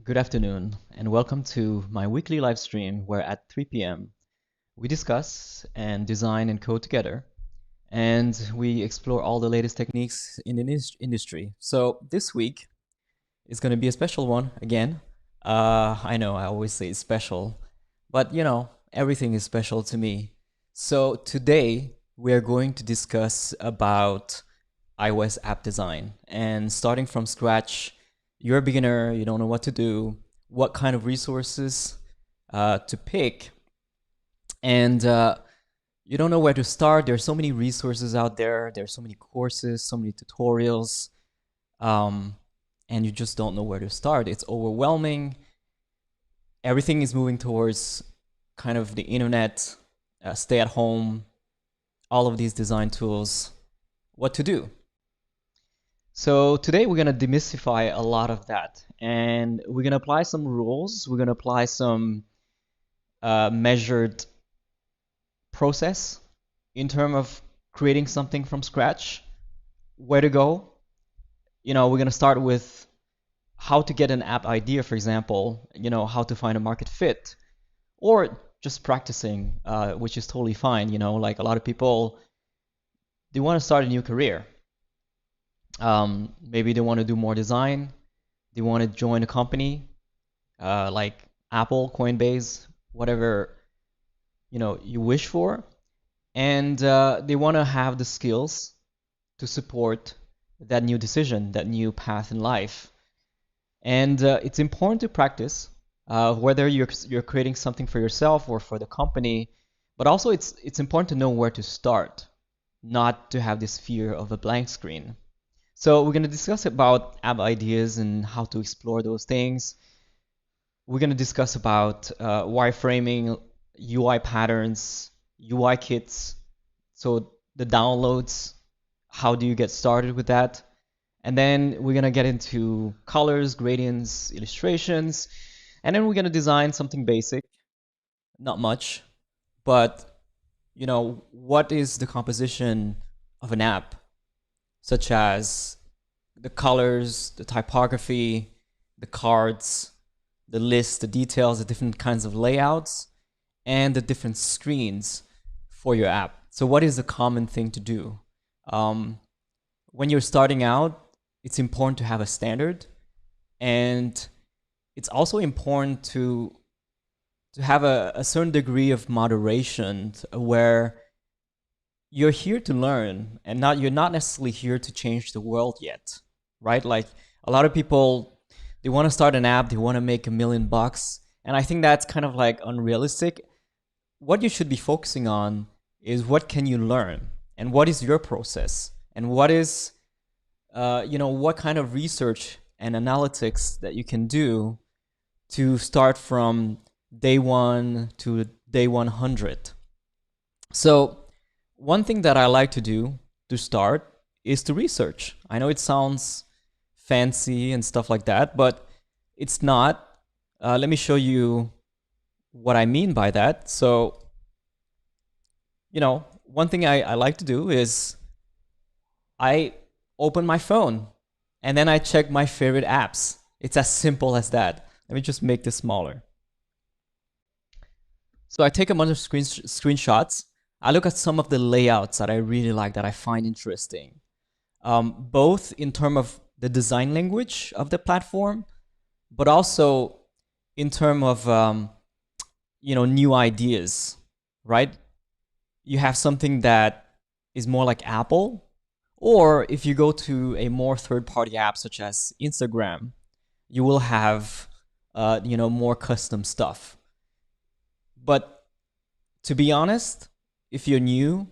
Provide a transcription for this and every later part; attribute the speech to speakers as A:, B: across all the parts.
A: Good afternoon, and welcome to my weekly live stream where at 3 p.m. we discuss and design and code together, and we explore all the latest techniques in the industry. So this week is going to be a special one again. I know I always say it's special, but everything is special to me. So today we are going to discuss about iOS app design, and starting from scratch. You're a beginner, you don't know what to do, what kind of resources to pick, and you don't know where to start. There's so many resources out there, there's so many courses, so many tutorials, and you just don't know where to start. It's overwhelming. Everything is moving towards kind of the internet, stay at home, all of these design tools. What to do? So today we're going to demystify a lot of that, and we're going to apply some rules. We're going to apply some measured process in terms of creating something from scratch, where to go. We're going to start with how to get an app idea, for example, how to find a market fit, or just practicing, which is totally fine. Like a lot of people, they want to start a new career. Maybe they want to do more design. They want to join a company like Apple, Coinbase, whatever you wish for, and they want to have the skills to support that new decision, that new path in life. And it's important to practice, whether you're creating something for yourself or for the company. But also, it's important to know where to start, not to have this fear of a blank screen. So we're going to discuss about app ideas and how to explore those things. We're going to discuss about wireframing, UI patterns, UI kits, so the downloads, how do you get started with that? And then we're going to get into colors, gradients, illustrations, and then we're going to design something basic, not much, but what is the composition of an app? Such as the colors, the typography, the cards, the list, the details, the different kinds of layouts, and the different screens for your app. So what is the common thing to do? When you're starting out, it's important to have a standard, and it's also important to have a certain degree of moderation where you're here to learn, and you're not necessarily here to change the world yet, right? Like a lot of people, they want to start an app, they want to make $1 million, and I think that's kind of like unrealistic. What you should be focusing on is what can you learn, and what is your process, and what is, what kind of research and analytics that you can do to start from day 1 to day 100. So one thing that I like to do to start is to research. I know it sounds fancy and stuff like that, but it's not. Let me show you what I mean by that. So, one thing I like to do is I open my phone and then I check my favorite apps. It's as simple as that. Let me just make this smaller. So I take a bunch of screenshots. I look at some of the layouts that I really like, that I find interesting, both in terms of the design language of the platform, but also in terms of new ideas, right? You have something that is more like Apple, or if you go to a more third-party app such as Instagram, you will have more custom stuff. But to be honest, if you're new,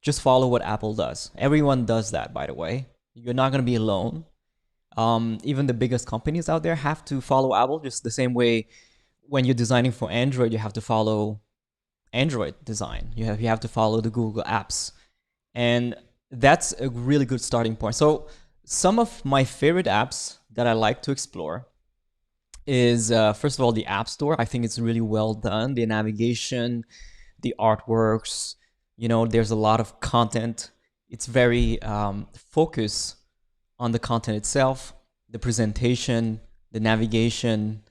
A: just follow what Apple does. Everyone does that, by the way. You're not going to be alone. Even the biggest companies out there have to follow Apple, just the same way when you're designing for Android, you have to follow Android design. You have to follow the Google apps. And that's a really good starting point. So some of my favorite apps that I like to explore is, first of all, the App Store. I think it's really well done. The navigation, the artworks, there's a lot of content. It's very focused on the content itself, the presentation, the navigation.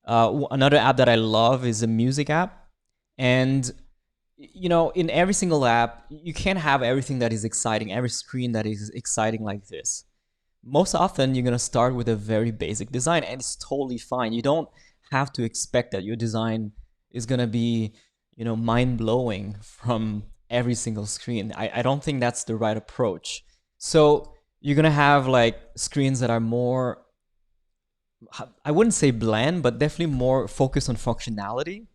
A: Another app that I love is a music app. And you know, in every single app, you can't have everything that is exciting, every screen that is exciting like this. Most often, you're gonna start with a very basic design, and it's totally fine. You don't have to expect that your design is gonna be, you know, mind blowing from every single screen. I don't think that's the right approach. So you're gonna have like screens that are more, I wouldn't say bland, but definitely more focused on functionality.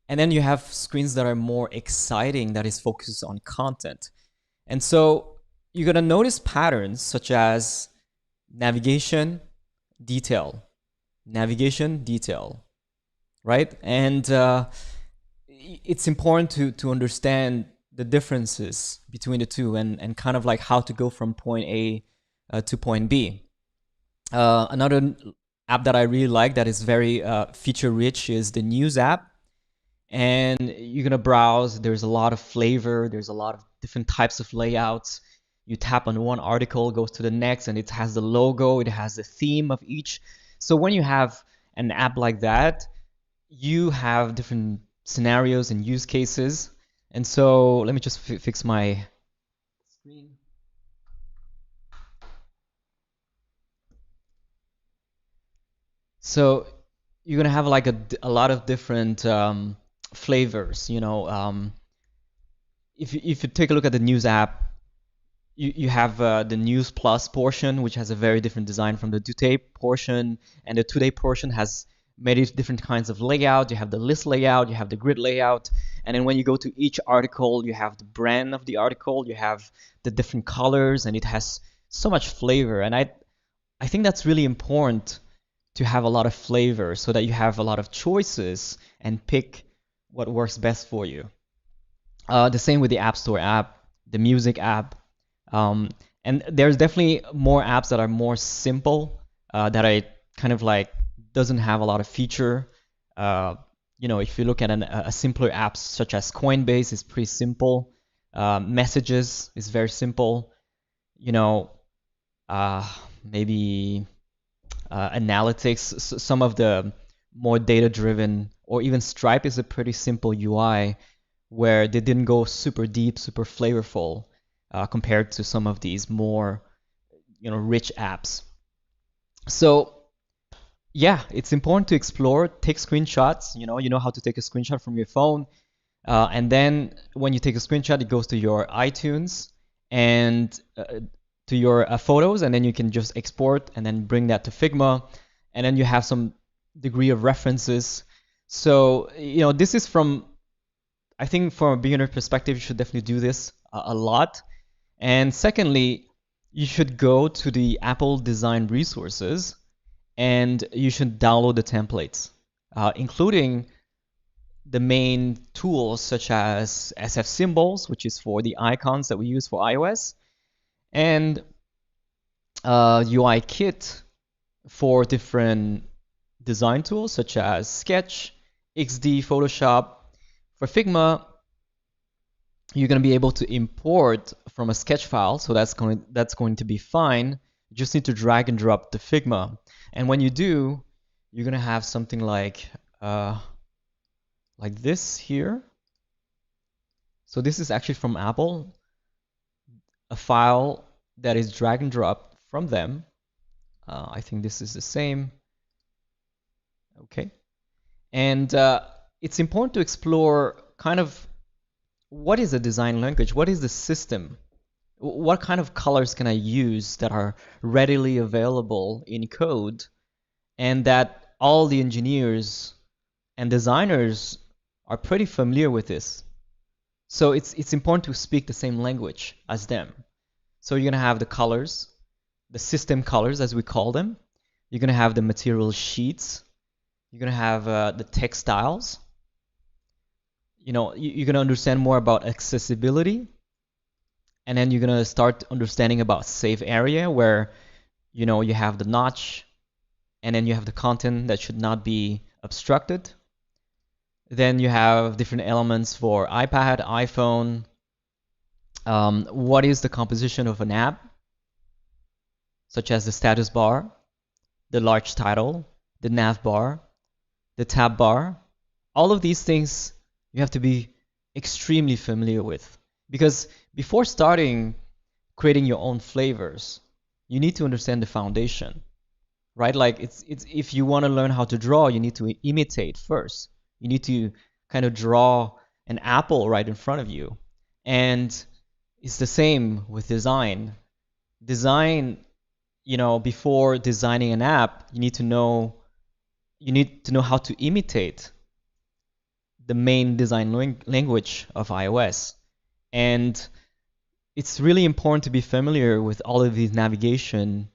A: And then you have screens that are more exciting, that is focused on content. And so you're gonna notice patterns such as navigation, detail, navigation, detail, right? And it's important to understand the differences between the two, and kind of like how to go from point A to point B. Another app that I really like that is very feature rich is the News app. And you're gonna browse. There's a lot of flavor. There's a lot of different types of layouts. You tap on one article, goes to the next, and it has the logo. It has the theme of each. So when you have an app like that, you have different scenarios and use cases. And so let me just fix my screen. So you're gonna have like a lot of different flavors. You know, if you take a look at the News app, you have the News Plus portion, which has a very different design from the Today portion, and the Today portion has many different kinds of layout. You have the list layout, you have the grid layout, and then when you go to each article, you have the brand of the article, you have the different colors, and it has so much flavor. And I think that's really important to have a lot of flavor so that you have a lot of choices and pick what works best for you. The same with the App Store app, the music app. Um, and there's definitely more apps that are more simple, that I kind of like doesn't have a lot of feature. Uh, you know, if you look at a simpler app such as Coinbase, it's pretty simple. Messages is very simple. You know, uh, maybe analytics, some of the more data-driven, or even Stripe is a pretty simple UI where they didn't go super deep, super flavorful, compared to some of these more, you know, rich apps. So yeah, it's important to explore, take screenshots. You know how to take a screenshot from your phone, and then when you take a screenshot, it goes to your iTunes and to your photos, and then you can just export and then bring that to Figma, and then you have some degree of references. So you know, this is from, I think from a beginner perspective, you should definitely do this a lot. And secondly, you should go to the Apple Design resources and you should download the templates, including the main tools such as SF Symbols, which is for the icons that we use for iOS, and UI Kit for different design tools such as Sketch, XD, Photoshop. For Figma, you're going to be able to import from a sketch file, so that's going to be fine. You just need to drag and drop the Figma, and when you do, you're going to have something like this here. So this is actually from Apple, a file that is drag and drop from them. I think this is the same. Okay, and it's important to explore kind of what is a design language, what is the system, what kind of colors can I use that are readily available in code, and that all the engineers and designers are pretty familiar with this. So it's important to speak the same language as them. So you're gonna have the colors, the system colors as we call them. You're gonna have the material sheets. You're gonna have the textiles. You know, you're gonna understand more about accessibility, and then you're gonna start understanding about safe area, where you know you have the notch, and then you have the content that should not be obstructed. Then you have different elements for iPad, iPhone. What is the composition of an app, such as the status bar? the large title, the nav bar, the tab bar. All of these things you have to be extremely familiar with, because before starting creating your own flavors, you need to understand the foundation, right? Like it's if you want to learn how to draw, you need to imitate first. You need to kind of draw an apple right in front of you. And it's the same with design. Design, before designing an app, you need to know how to imitate the main design language of iOS. And it's really important to be familiar with all of these navigation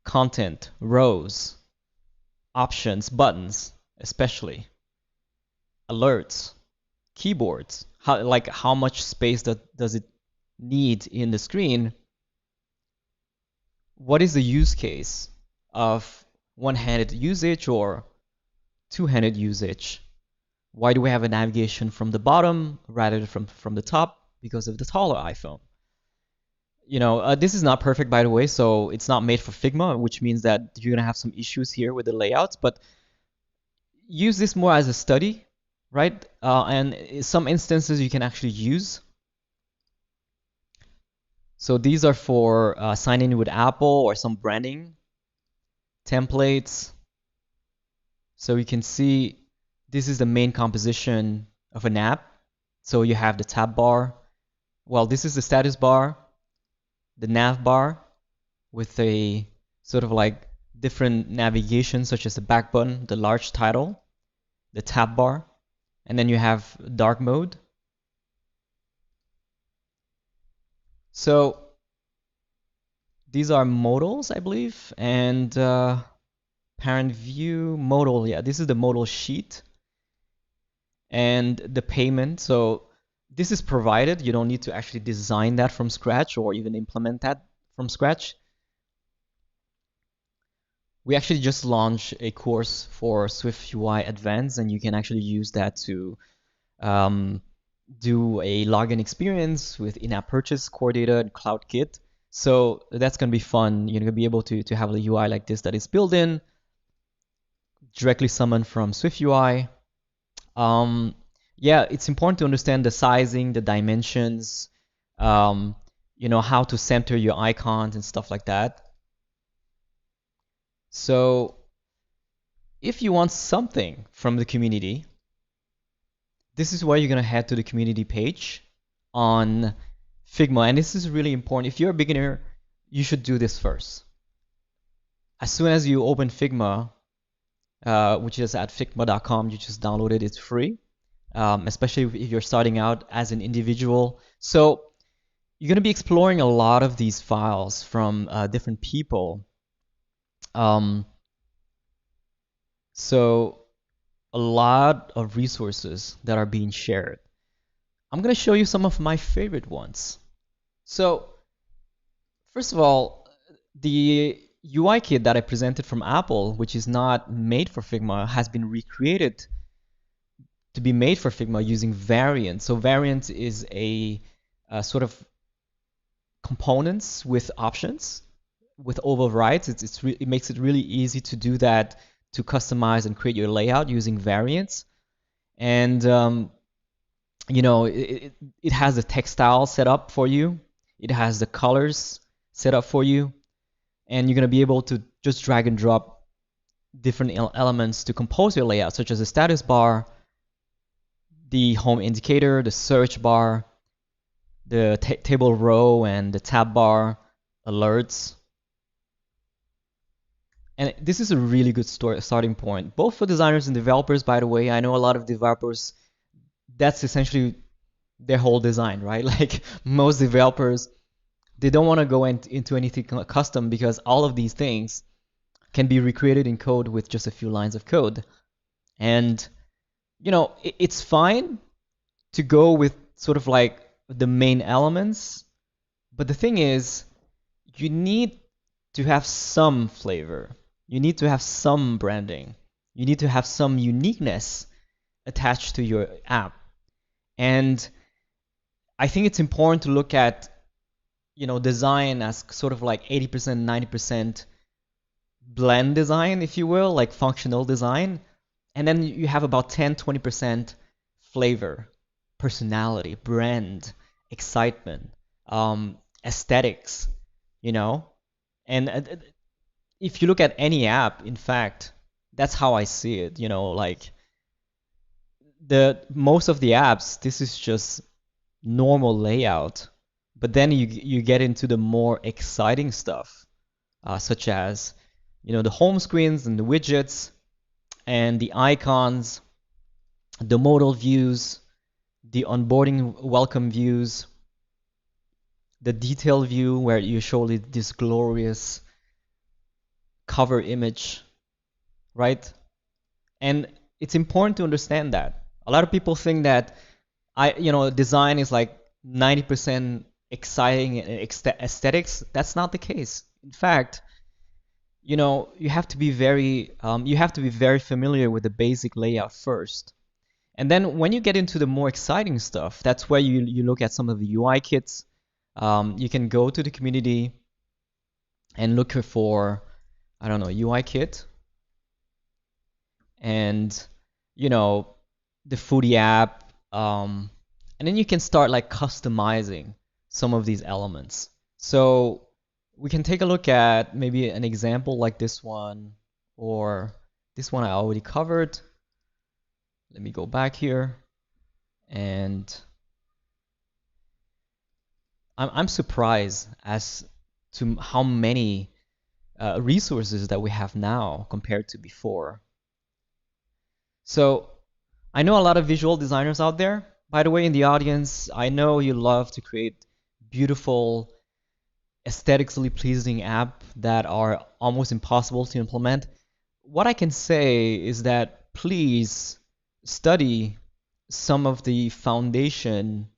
A: content, rows, options, buttons, especially alerts, keyboards, how much space does it need in the screen? What is the use case of one-handed usage or two-handed usage? Why do we have a navigation from the bottom rather than from the top? Because of the taller iPhone. This is not perfect, by the way, so it's not made for Figma, which means that you're going to have some issues here with the layouts, but use this more as a study, right? And in some instances you can actually use. So these are for signing with Apple or some branding templates. So you can see this is the main composition of an app. So you have the tab bar. Well, this is the status bar, the nav bar with a sort of like different navigation, such as the back button, the large title, the tab bar, and then you have dark mode. So these are modals, I believe, and parent view, modal, yeah, this is the modal sheet, and the payment. So this is provided. You don't need to actually design that from scratch or even implement that from scratch. We actually just launched a course for SwiftUI Advanced, and you can actually use that to do a login experience with in-app purchase, core data, and CloudKit. So that's going to be fun. You're going to be able to have a UI like this that is built in, directly summoned from SwiftUI. Yeah, it's important to understand the sizing, the dimensions, how to center your icons and stuff like that. So if you want something from the community, this is where you're going to head to the community page on Figma. And this is really important. If you're a beginner, you should do this first. As soon as you open Figma, which is at figma.com, you just download it. It's free, especially if you're starting out as an individual. So you're going to be exploring a lot of these files from different people. So a lot of resources that are being shared. I'm going to show you some of my favorite ones. So first of all, the UI kit that I presented from Apple, which is not made for Figma, has been recreated to be made for Figma using Variant. So Variant is a sort of components with options, with overrides. It makes it really easy to do that, to customize and create your layout using variants. And it has the textile set up for you. It has the colors set up for you. And you're going to be able to just drag and drop different elements to compose your layout, such as the status bar, the home indicator, the search bar, the table row, and the tab bar, alerts. And this is a really good starting point, both for designers and developers, by the way. I know a lot of developers, that's essentially their whole design, right? Like most developers, they don't want to go into anything custom because all of these things can be recreated in code with just a few lines of code. And, it's fine to go with sort of like the main elements, but the thing is, you need to have some flavor. You need to have some branding. You need to have some uniqueness attached to your app. And I think it's important to look at, design as sort of like 80%, 90% blend design, if you will, like functional design. And then you have about 10-20% flavor, personality, brand, excitement, aesthetics, you know? And if you look at any app, in fact, that's how I see it, like the most of the apps, this is just normal layout. But then you get into the more exciting stuff, such as, the home screens and the widgets and the icons, the modal views, the onboarding welcome views, the detail view where you show this glorious cover image, right? And it's important to understand that. A lot of people think that design is like 90% exciting and aesthetics. That's not the case. In fact, you have to be very familiar with the basic layout first. And then when you get into the more exciting stuff, that's where you look at some of the UI kits. You can go to the community and look for, I don't know, UI kit, and the foodie app, and then you can start like customizing some of these elements. So we can take a look at maybe an example like this one, or this one I already covered. Let me go back here, and I'm surprised as to how many resources that we have now compared to before. So I know a lot of visual designers out there. By the way, in the audience, I know you love to create beautiful, aesthetically pleasing apps that are almost impossible to implement. What I can say is that please study some of the foundation,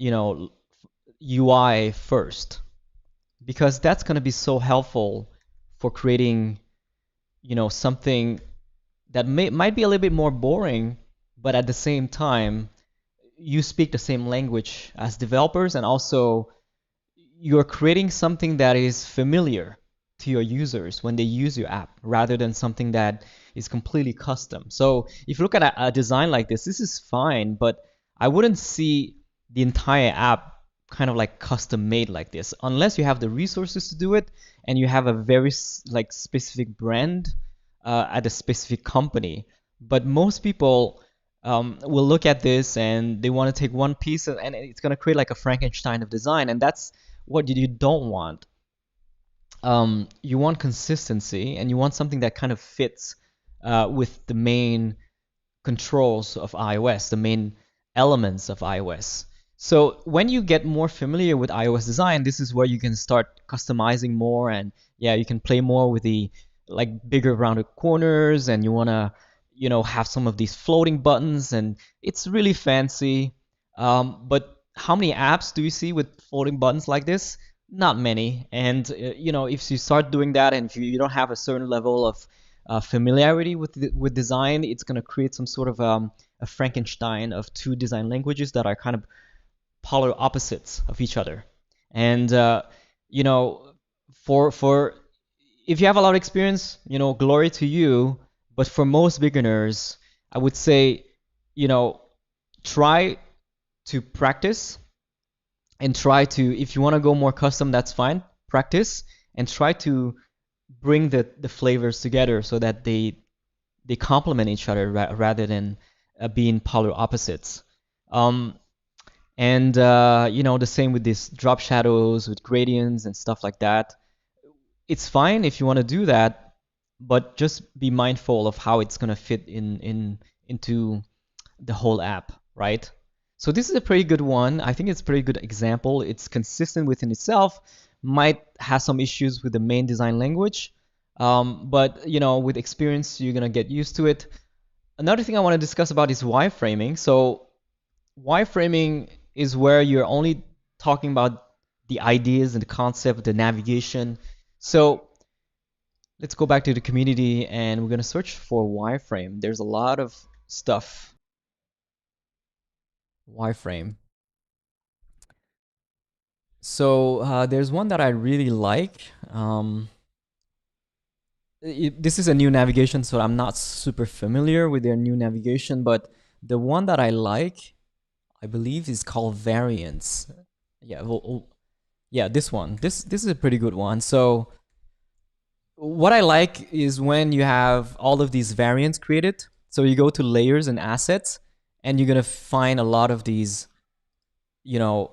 A: UI first, because that's going to be so helpful for creating, something that might be a little bit more boring, but at the same time, you speak the same language as developers, and also you're creating something that is familiar to your users when they use your app, rather than something that is completely custom. So if you look at a design like this is fine, but I wouldn't see the entire app kind of like custom made like this, unless you have the resources to do it and you have a very like specific brand at a specific company. But most people will look at this and they want to take one piece and it's going to create like a Frankenstein of design, and that's what you don't want. You want consistency, and you want something that kind of fits with the main controls of iOS, the main elements of iOS. So when you get more familiar with iOS design, this is where you can start customizing more, and yeah, you can play more with the like bigger rounded corners, and you want to have some of these floating buttons, and it's really fancy. But how many apps do you see with floating buttons like this? Not many. And if you start doing that, and if you don't have a certain level of familiarity with design, it's going to create some sort of a Frankenstein of two design languages that are kind of polar opposites of each other. And for if you have a lot of experience, glory to you. But for most beginners, I would say, try to practice, and try to, if you want to go more custom, that's fine. Practice and try to bring the flavors together so that they complement each other rather than being polar opposites. And the same with these drop shadows, with gradients and stuff like that. It's fine if you want to do that, but just be mindful of how it's gonna fit into the whole app, right? So this is a pretty good one. I think it's a pretty good example. It's consistent within itself. Might have some issues with the main design language, but with experience, you're gonna get used to it. Another thing I want to discuss about is wireframing. So wireframing is where you're only talking about the ideas and the concept, the navigation. So let's go back to the community, and we're gonna search for wireframe. There's a lot of stuff. Wireframe. So there's one that I really like. this is a new navigation, so I'm not super familiar with their new navigation, but the one that I like, I believe, is called Variants. Yeah, yeah, this one. This is a pretty good one. So what I like is when you have all of these variants created. So you go to layers and assets, and you're gonna find a lot of these, you know,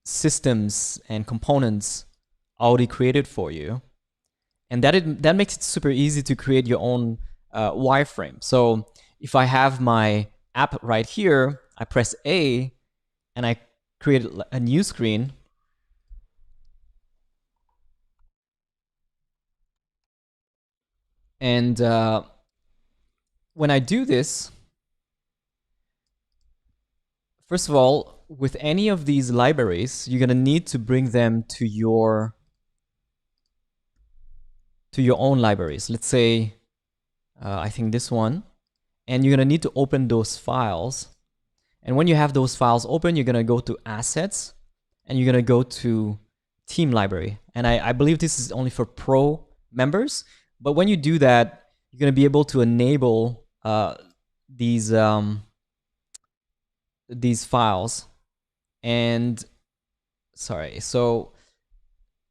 A: systems and components already created for you, and that makes it super easy to create your own wireframe. So if I have my app right here, I press A, and I create a new screen. And when I do this, first of all, with any of these libraries, you're gonna need to bring them to your own libraries. Let's say, I think this one, and you're gonna need to open those files. And when you have those files open, you're gonna go to Assets, and you're gonna go to Team Library. And I believe this is only for Pro members. But when you do that, you're gonna be able to enable these files. And sorry, so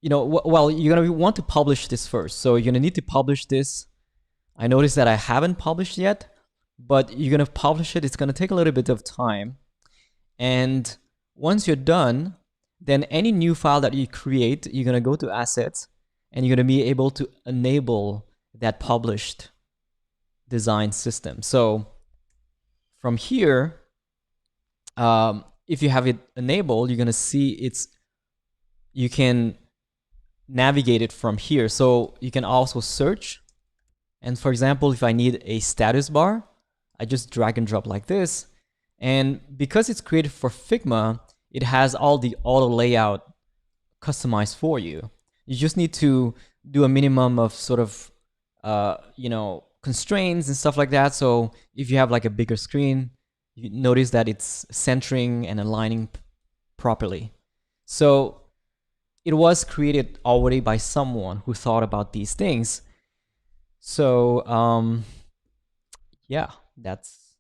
A: well, you're gonna want to publish this first. So you're gonna need to publish this. I noticed that I haven't published yet, but you're gonna publish it. It's gonna take a little bit of time. And once you're done, then any new file that you create, you're gonna go to Assets, and you're gonna be able to enable that published design system. So from here, if you have it enabled, you're gonna see you can navigate it from here. So you can also search. And for example, if I need a status bar, I just drag and drop like this. And because it's created for Figma, it has all the auto layout customized for you. You just need to do a minimum of sort of, constraints and stuff like that. So if you have like a bigger screen, you notice that it's centering and aligning properly. So it was created already by someone who thought about these things. So yeah, that's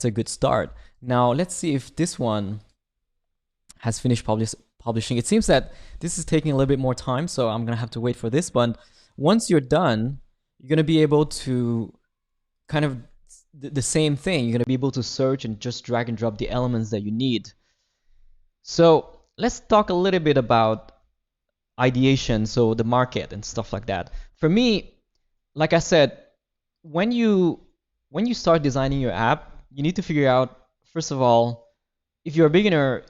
A: a good start. Now let's see if this one has finished publishing. It seems that this is taking a little bit more time, so I'm gonna have to wait for this. But once you're done, you're gonna be able to kind of the same thing. You're gonna be able to search and just drag and drop the elements that you need. So let's talk a little bit about ideation, so the market and stuff like that. For me, like I said, when you start designing your app, you need to figure out, first of all, if you're a beginner,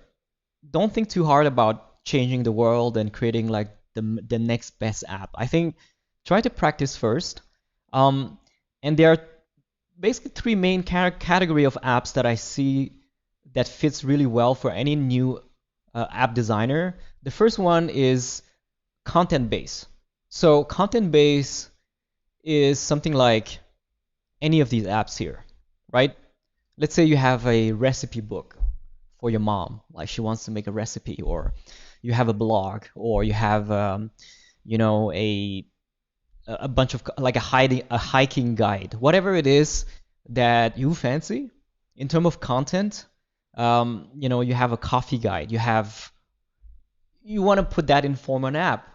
A: don't think too hard about changing the world and creating like the next best app. I think try to practice first. And there are basically three main category of apps that I see that fits really well for any new app designer. The first one is content base. So content base is something like any of these apps here, right? Let's say you have a recipe book for your mom, like she wants to make a recipe, or you have a blog, or you have a bunch of like a hiking guide, whatever it is that you fancy in terms of content. You have a coffee guide, you want to put that in form of an app.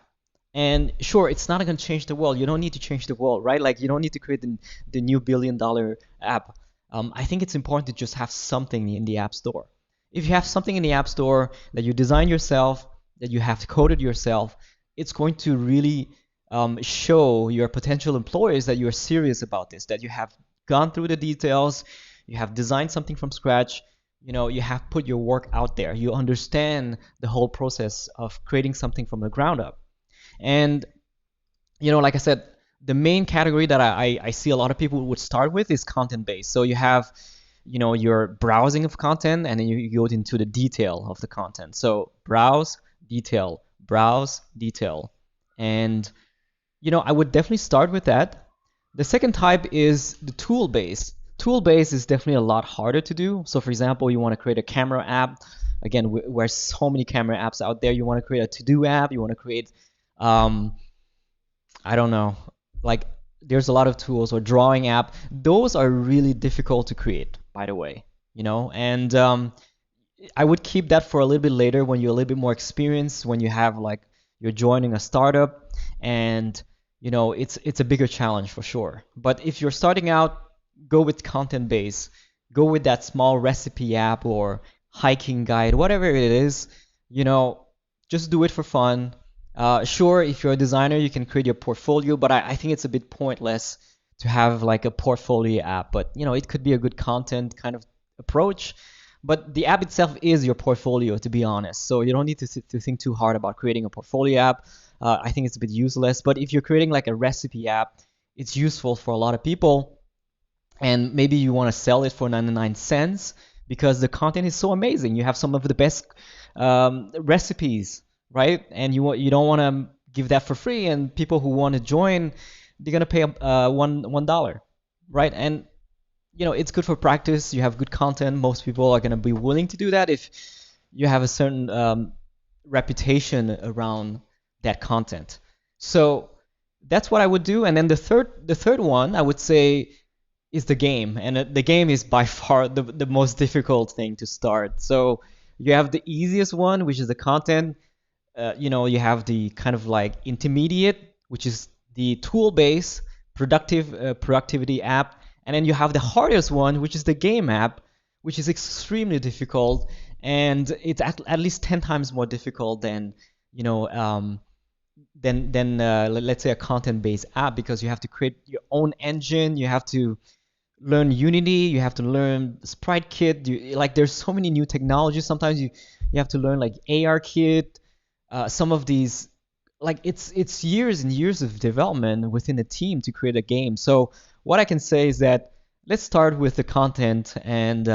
A: And sure, it's not going to change the world. You don't need to change the world, right? Like you don't need to create the new billion-dollar app. I think it's important to just have something in the App Store. If you have something in the App Store that you design yourself, that you have coded yourself, it's going to really show your potential employers that you're serious about this, that you have gone through the details, you have designed something from scratch, you have put your work out there, you understand the whole process of creating something from the ground up. And like I said, the main category that I see a lot of people would start with is content based. So you have your browsing of content, and then you go into the detail of the content. So browse, detail, and I would definitely start with that. The second type is the tool base. Tool base is definitely a lot harder to do. So for example, you want to create a camera app. Again, where so many camera apps out there, you want to create a to-do app, you want to create I don't know, like there's a lot of tools, or drawing app. Those are really difficult to create, by the way, you know. And I would keep that for a little bit later when you're a little bit more experienced, when you have like you're joining a startup, and you know it's a bigger challenge for sure. But if you're starting out, go with content base. Go with that small recipe app or hiking guide, whatever it is. You know, just do it for fun. Sure, if you're a designer, you can create your portfolio, but I think it's a bit pointless to have like a portfolio app. But you know, it could be a good content kind of approach. But the app itself is your portfolio, to be honest. So you don't need to think too hard about creating a portfolio app. I think it's a bit useless. But if you're creating like a recipe app, it's useful for a lot of people. And maybe you want to sell it for 99 cents because the content is so amazing. You have some of the best recipes, right? And you don't want to give that for free. And people who want to join, they're gonna pay $1, right? And you know, it's good for practice. You have good content. Most people are going to be willing to do that if you have a certain reputation around that content. So that's what I would do. And then the third one I would say is the game. And the game is by far the most difficult thing to start. So you have the easiest one, which is the content. You know, you have the kind of like intermediate, which is the tool-based productivity app. And then you have the hardest one, which is the game app, which is extremely difficult, and it's at least 10 times more difficult than, you know, let's say a content-based app, because you have to create your own engine, you have to learn Unity, you have to learn SpriteKit. Like there's so many new technologies. Sometimes you have to learn like ARKit. Some of these, like it's years and years of development within a team to create a game. So what I can say is that let's start with the content, and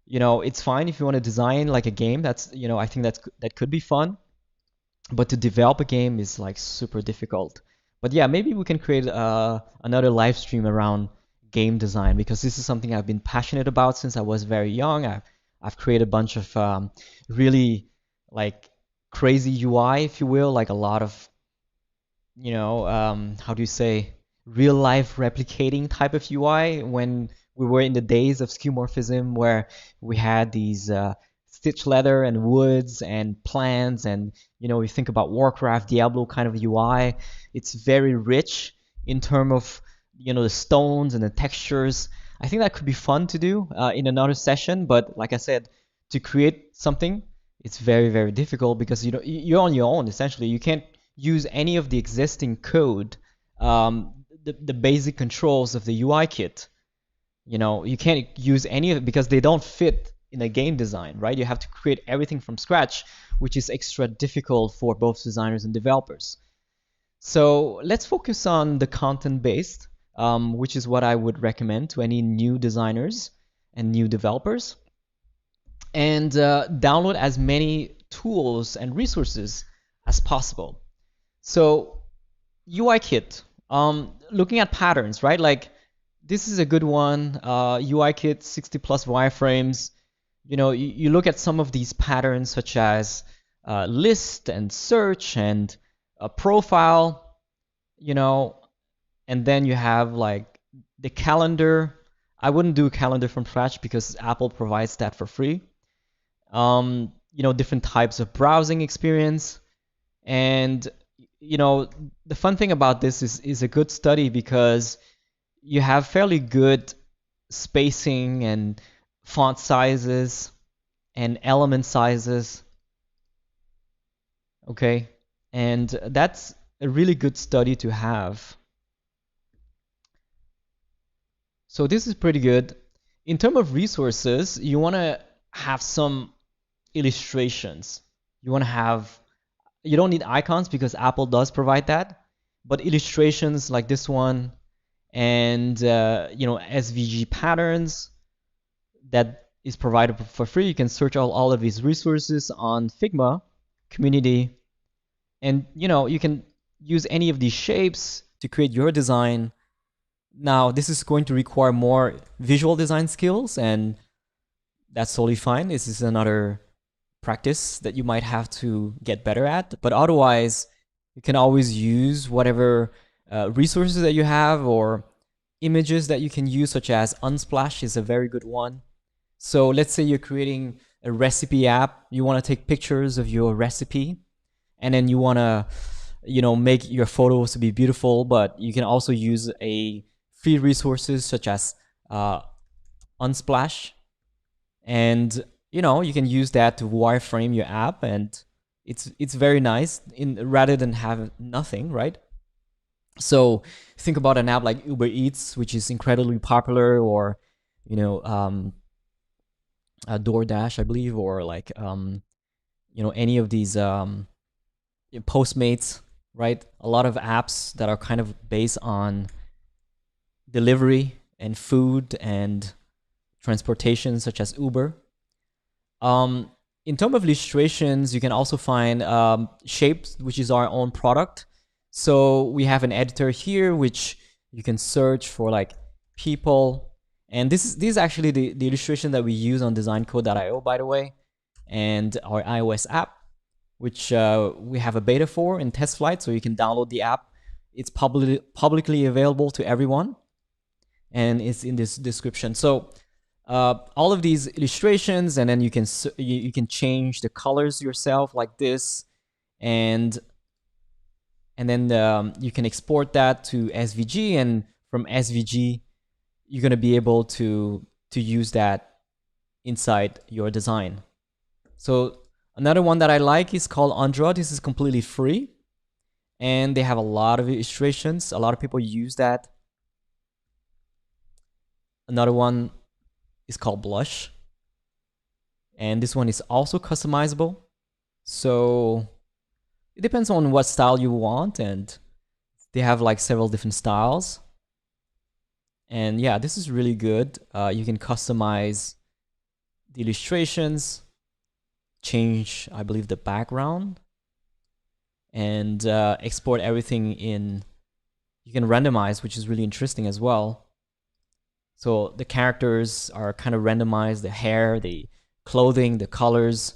A: you know, it's fine if you want to design like a game. That's, you know, I think that could be fun, but to develop a game is like super difficult. But yeah, maybe we can create another live stream around game design, because this is something I've been passionate about since I was very young. I've created a bunch of really like crazy UI, if you will, like a lot of, you know, how do you say, real life replicating type of UI when we were in the days of skeuomorphism, where we had these stitch leather and woods and plants, and you know, you think about Warcraft, Diablo kind of UI. It's very rich in terms of, you know, the stones and the textures. I think that could be fun to do in another session, but like I said, to create something, it's very, very difficult because, you know, you're on your own essentially. You can't use any of the existing code, the basic controls of the UI kit. You know, you can't use any of it because they don't fit in a game design, right? You have to create everything from scratch, which is extra difficult for both designers and developers. So let's focus on the content-based, which is what I would recommend to any new designers and new developers. And download as many tools and resources as possible. So UI kit, looking at patterns, right? Like this is a good one. UI kit, 60 plus wireframes. You know, you look at some of these patterns such as list and search and a profile, you know, and then you have like the calendar. I wouldn't do a calendar from scratch because Apple provides that for free. You know, different types of browsing experience. And, you know, the fun thing about this is a good study because you have fairly good spacing and font sizes and element sizes. Okay. And that's a really good study to have. So this is pretty good. In terms of resources, you want to have some illustrations. You want to have, you don't need icons because Apple does provide that, but illustrations like this one, and you know, SVG patterns that is provided for free. You can search all of these resources on Figma community, and you know, you can use any of these shapes to create your design. Now this is going to require more visual design skills, and that's totally fine. This is another practice that you might have to get better at, but otherwise you can always use whatever resources that you have or images that you can use, such as Unsplash is a very good one. So let's say you're creating a recipe app. You want to take pictures of your recipe, and then you want to, make your photos to be beautiful. But you can also use a free resources such as Unsplash, and you can use that to wireframe your app, and it's very nice rather than have nothing, right? So think about an app like Uber Eats, which is incredibly popular, or DoorDash, I believe, or like any of these Postmates, right? A lot of apps that are kind of based on delivery and food and transportation, such as Uber. In terms of illustrations, you can also find Shapes, which is our own product. So we have an editor here, which you can search for like people. And this is actually the illustration that we use on DesignCode.io, by the way, and our iOS app, which we have a beta for in test flight, so you can download the app. It's publicly available to everyone, and it's in this description. So all of these illustrations, and then you can change the colors yourself like this, and then you can export that to SVG, and from SVG you're going to be able to use that inside your design. So another one that I like is called Andra. This is completely free, and they have a lot of illustrations. A lot of people use that. Another one is called Blush, and this one is also customizable. So it depends on what style you want, and they have like several different styles. And yeah, this is really good. You can customize the illustrations, change, I believe, the background, and export everything in. You can randomize, which is really interesting as well. So the characters are kind of randomized, the hair, the clothing, the colors,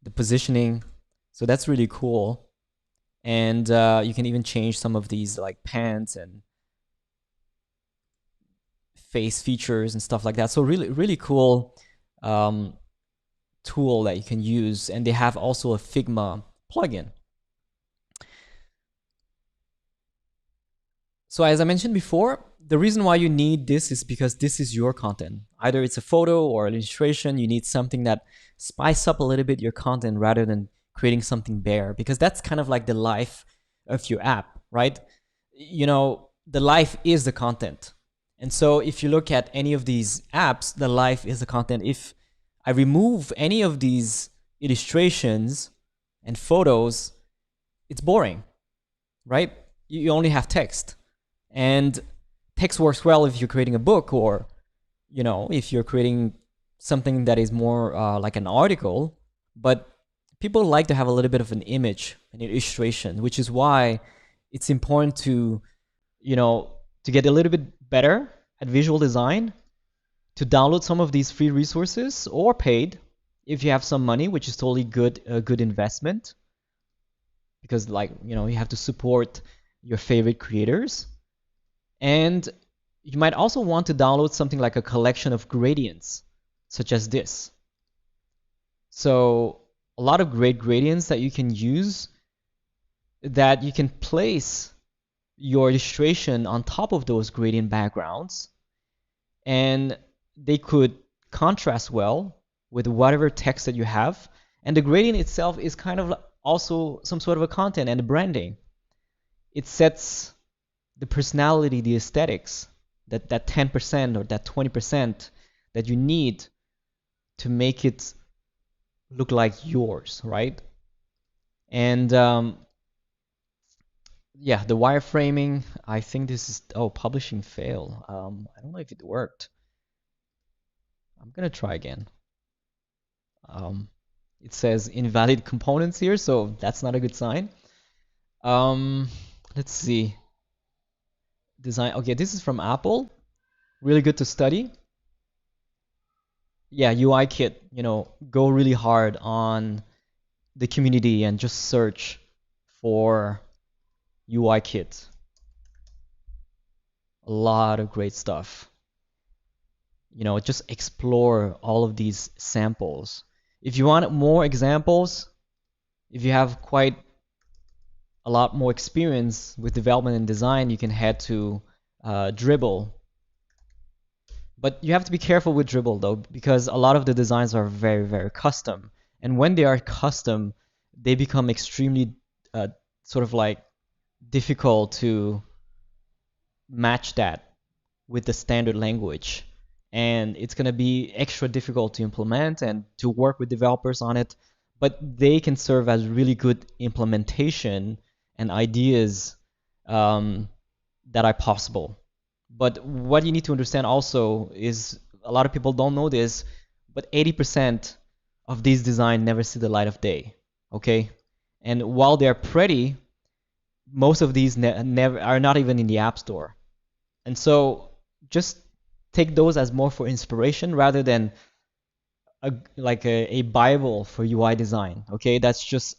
A: the positioning. So that's really cool. And you can even change some of these like pants and face features and stuff like that. So really, really cool tool that you can use. And they have also a Figma plugin. So as I mentioned before, the reason why you need this is because this is your content. Either it's a photo or an illustration. You need something that spice up a little bit your content rather than creating something bare, because that's kind of like the life of your app, right? The life is the content. And so if you look at any of these apps, the life is the content. If I remove any of these illustrations and photos, it's boring, right? You only have text. And text works well if you're creating a book, or if you're creating something that is more like an article. But people like to have a little bit of an image, an illustration, which is why it's important to get a little bit better at visual design, to download some of these free resources or paid if you have some money, which is totally a good investment, because you have to support your favorite creators. And you might also want to download something like a collection of gradients, such as this. So a lot of great gradients that you can use, that you can place your illustration on top of those gradient backgrounds, and they could contrast well with whatever text that you have. And the gradient itself is kind of also some sort of a content and a branding. It sets the personality, the aesthetics, that 10% or that 20% that you need to make it look like yours, right? And yeah, the wireframing, I think this is, publishing fail. I don't know if it worked. I'm gonna try again. It says invalid components here, so that's not a good sign. Let's see. Design, okay, this is from Apple. Really good to study. Yeah, UI kit, go really hard on the community and just search for UI kit. a lot of great stuff. You know, just explore all of these samples. If you want more examples, if you have quite a lot more experience with development and design, you can head to Dribble. But you have to be careful with Dribble though, because a lot of the designs are very, very custom. And when they are custom, they become extremely sort of like difficult to match that with the standard language. And it's going to be extra difficult to implement and to work with developers on it. But they can serve as really good implementation and ideas that are possible. But what you need to understand also is a lot of people don't know this, but 80% of these designs never see the light of day. Okay? And while they're pretty, most of these never are not even in the App Store. And so just take those as more for inspiration rather than a Bible for UI design. Okay, that's just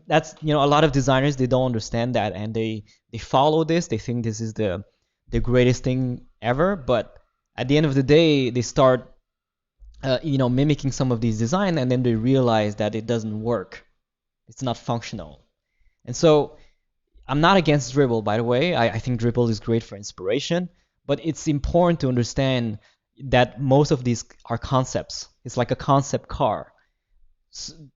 A: that's a lot of designers, they don't understand that, and they follow this. They think this is the greatest thing ever, but at the end of the day, they start mimicking some of these design, and then they realize that it doesn't work. It's not functional. And so I'm not against Dribble, by the way. I think Dribble is great for inspiration, but it's important to understand that most of these are concepts. It's like a concept car.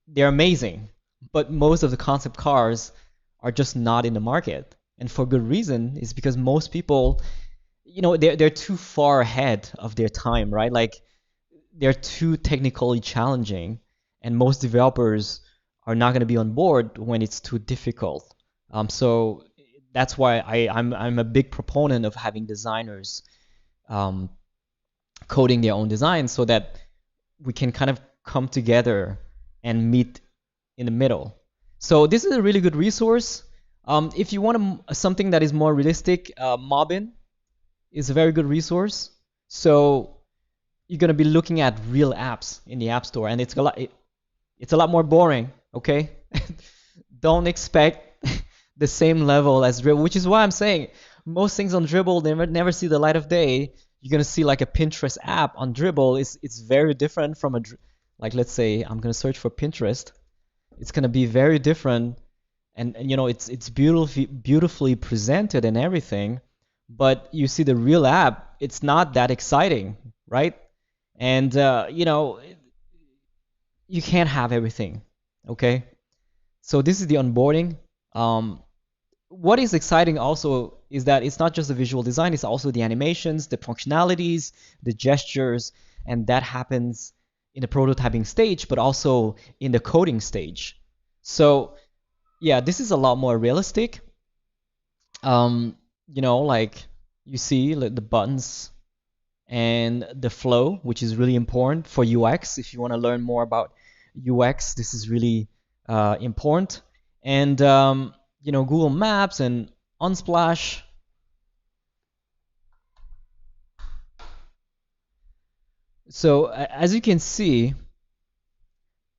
A: They're amazing, but most of the concept cars are just not in the market. And for good reason, is because most people, they're too far ahead of their time, right? Like they're too technically challenging, and most developers are not going to be on board when it's too difficult. So that's why I'm a big proponent of having designers coding their own designs so that we can kind of come together and meet in the middle. So this is a really good resource. If you want something that is more realistic, Mobbin is a very good resource. So you're gonna be looking at real apps in the App Store, and it's a lot more boring. Okay, don't expect the same level as Dribble, which is why I'm saying most things on Dribble never see the light of day. You're gonna see like a Pinterest app on Dribble. It's very different from like, let's say I'm gonna search for Pinterest. It's gonna be very different, and it's beautifully presented and everything, but you see the real app, it's not that exciting, right? And you can't have everything, okay? So this is the onboarding. What is exciting also is that it's not just the visual design, it's also the animations, the functionalities, the gestures, and that happens in the prototyping stage, but also in the coding stage. So yeah, this is a lot more realistic. Like you see the buttons and the flow, which is really important for UX. If you want to learn more about UX, this is really important. And Google Maps and Unsplash. So as you can see,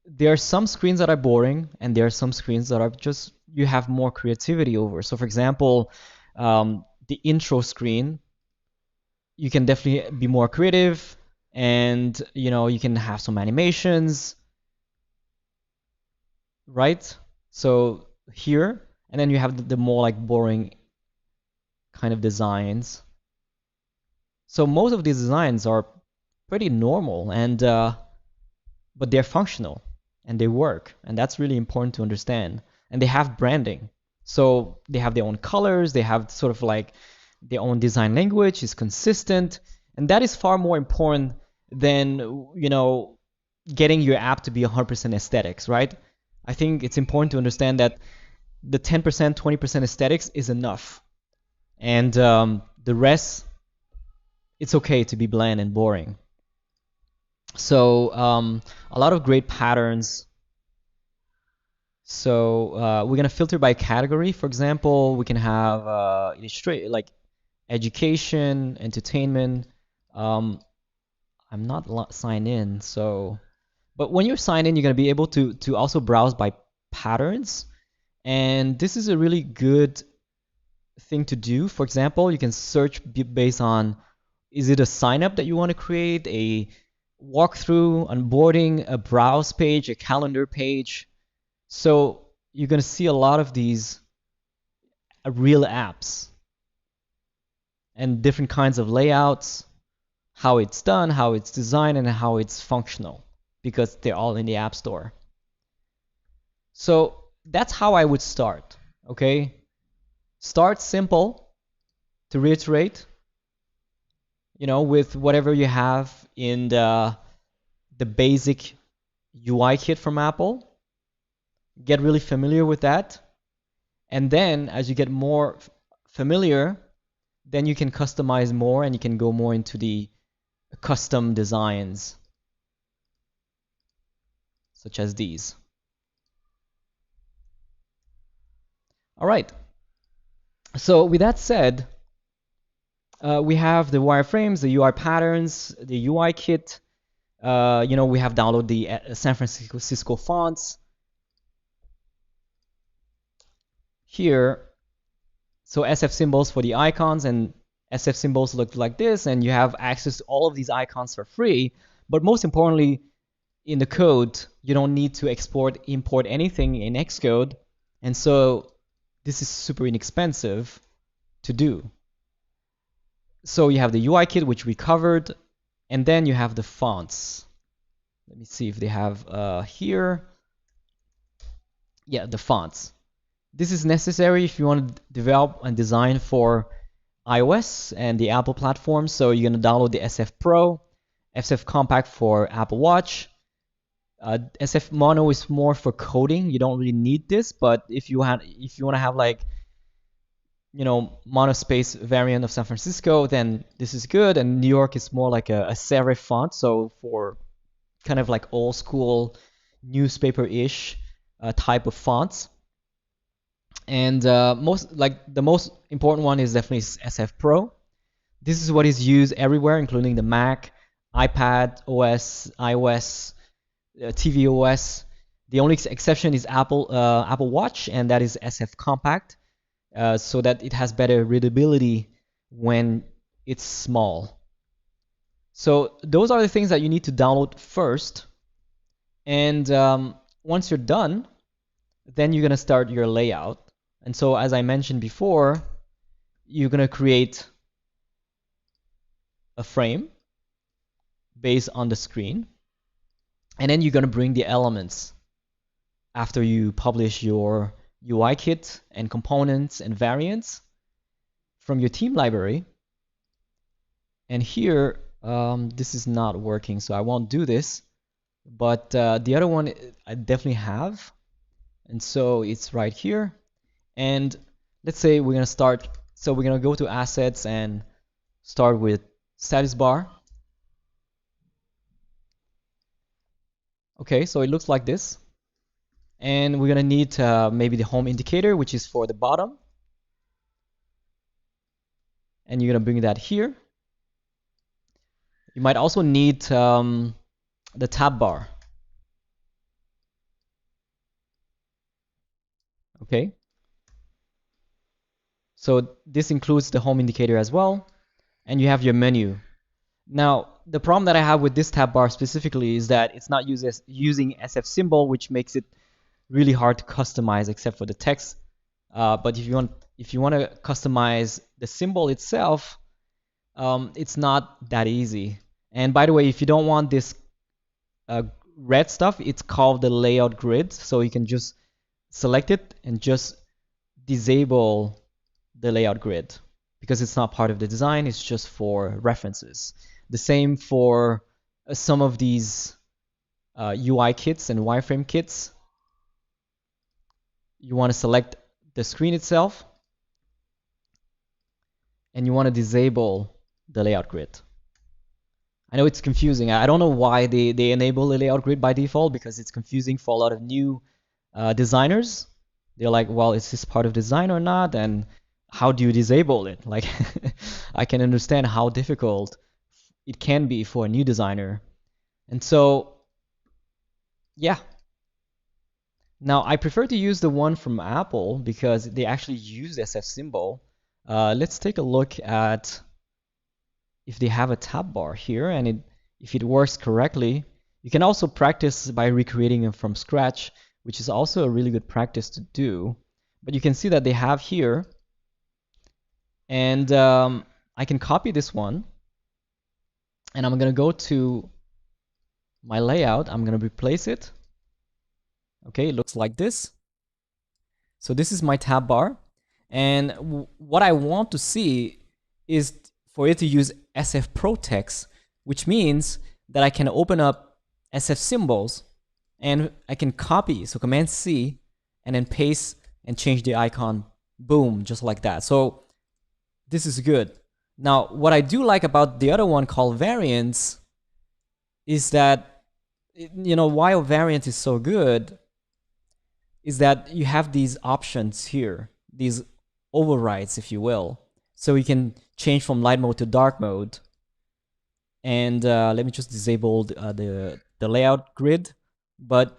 A: there are some screens that are boring, and there are some screens that are just you have more creativity over. So for example, the intro screen, you can definitely be more creative, and you can have some animations, right? So here, and then you have the more like boring kind of designs. So most of these designs are pretty normal, and but they're functional and they work, and that's really important to understand. And they have branding, so they have their own colors, they have sort of like their own design language, is consistent, and that is far more important than getting your app to be 100% aesthetics, right? I think it's important to understand that the 10%, 20% aesthetics is enough, and the rest, it's okay to be bland and boring. So a lot of great patterns. So we're gonna filter by category. For example, we can have illustrate like education, entertainment. I'm not signed in, so but when you're signed in, you're gonna be able to also browse by patterns, and this is a really good thing to do. For example, you can search based on, is it a sign up that you want to create, a walkthrough, onboarding, a browse page, a calendar page. So you're going to see a lot of these real apps and different kinds of layouts, how it's done, how it's designed, and how it's functional, because they're all in the App Store. So that's how I would start, okay? Start simple, to reiterate, with whatever you have in the basic UI kit from Apple. Get really familiar with that. And then as you get more familiar, then you can customize more and you can go more into the custom designs, such as these. All right. So with that said, we have the wireframes, the UI patterns, the UI kit. We have downloaded the San Francisco fonts. Here, so SF symbols for the icons, and SF symbols look like this, and you have access to all of these icons for free. But most importantly, in the code, you don't need to import anything in Xcode, and so this is super inexpensive to do. So you have the UI kit, which we covered, and then you have the fonts. Let me see if they have here. Yeah, the fonts. This is necessary if you want to develop and design for iOS and the Apple platform. So you're going to download the SF Pro, SF Compact for Apple Watch. SF Mono is more for coding. You don't really need this, but if you want to have like, monospace variant of San Francisco, then this is good. And New York is more like a serif font, so for kind of like old school newspaper-ish type of fonts. And the most important one is definitely SF Pro. This is what is used everywhere, including the Mac, iPad OS, iOS, TV OS. The only exception is Apple Watch, and that is SF Compact, so that it has better readability when it's small. So those are the things that you need to download first. And once you're done, then you're going to start your layout. And so as I mentioned before, you're going to create a frame based on the screen. And then you're going to bring the elements after you publish your UI kit and components and variants from your theme library. And here, this is not working, so I won't do this. But the other one I definitely have. And so it's right here. And let's say we're going to start. So we're going to go to assets and start with status bar. Okay, so it looks like this. And we're going to need maybe the home indicator, which is for the bottom. And you're going to bring that here. You might also need the tab bar. Okay. So this includes the home indicator as well. And you have your menu. Now, the problem that I have with this tab bar specifically is that it's not using SF symbol, which makes it really hard to customize except for the text. But if you want to customize the symbol itself, it's not that easy. And by the way, if you don't want this red stuff, it's called the layout grid. So you can just select it and just disable the layout grid because it's not part of the design. It's just for references. The same for some of these UI kits and wireframe kits. You want to select the screen itself and you want to disable the layout grid. I know it's confusing. I don't know why they enable the layout grid by default, because it's confusing for a lot of new designers. They're like, well, is this part of design or not? And how do you disable it? Like, I can understand how difficult it can be for a new designer. And so, yeah. Now, I prefer to use the one from Apple because they actually use SF symbol. Let's take a look at if they have a tab bar here, and if it works correctly. You can also practice by recreating it from scratch, which is also a really good practice to do. But you can see that they have here, and I can copy this one, and I'm going to go to my layout. I'm going to replace it. Okay, it looks like this. So this is my tab bar, and what I want to see is for it to use SF Pro text, which means that I can open up SF symbols and I can copy, so Command C, and then paste and change the icon, boom, just like that. So this is good. Now, what I do like about the other one called variants is that, why variant is so good is that you have these options here, these overrides, if you will. So you can change from light mode to dark mode. And let me just disable the layout grid. But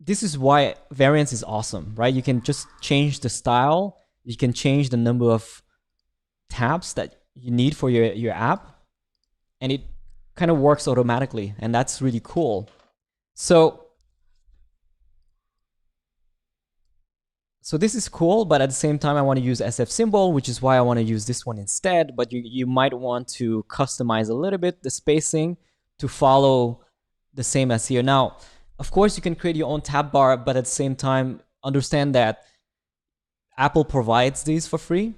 A: this is why variants is awesome, right? You can just change the style. You can change the number of tabs that you need for your app. And it kind of works automatically. And that's really cool. So this is cool, but at the same time, I want to use SF symbol, which is why I want to use this one instead. But you might want to customize a little bit the spacing to follow the same as here. Now, of course, you can create your own tab bar, but at the same time, understand that Apple provides these for free.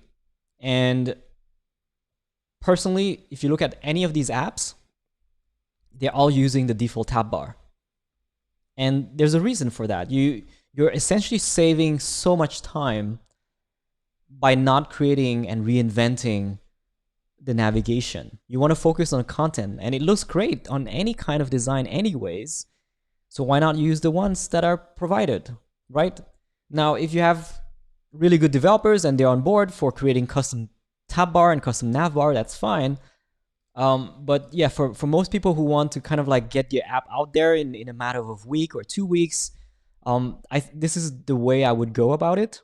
A: And personally, if you look at any of these apps, they're all using the default tab bar. And there's a reason for that. You're essentially saving so much time by not creating and reinventing the navigation. You want to focus on content, and it looks great on any kind of design anyways. So why not use the ones that are provided, right? Now, if you have really good developers and they're on board for creating custom tab bar and custom nav bar, that's fine. But yeah, for most people who want to kind of like get your app out there in a matter of a week or 2 weeks, this is the way I would go about it.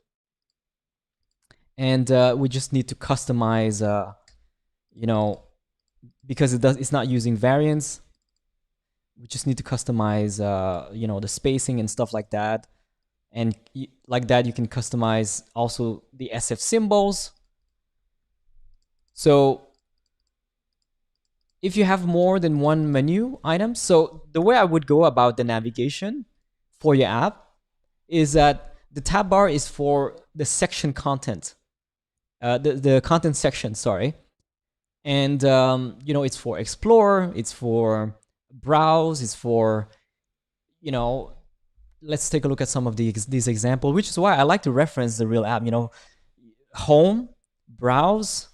A: And we just need to customize, because it's not using variants. We just need to customize, the spacing and stuff like that. And like that, you can customize also the SF symbols. So if you have more than one menu item, so the way I would go about the navigation for your app is that the tab bar is for the section content, the content section, sorry. And, it's for explore, it's for browse, it's for, let's take a look at some of these examples, which is why I like to reference the real app, home, browse,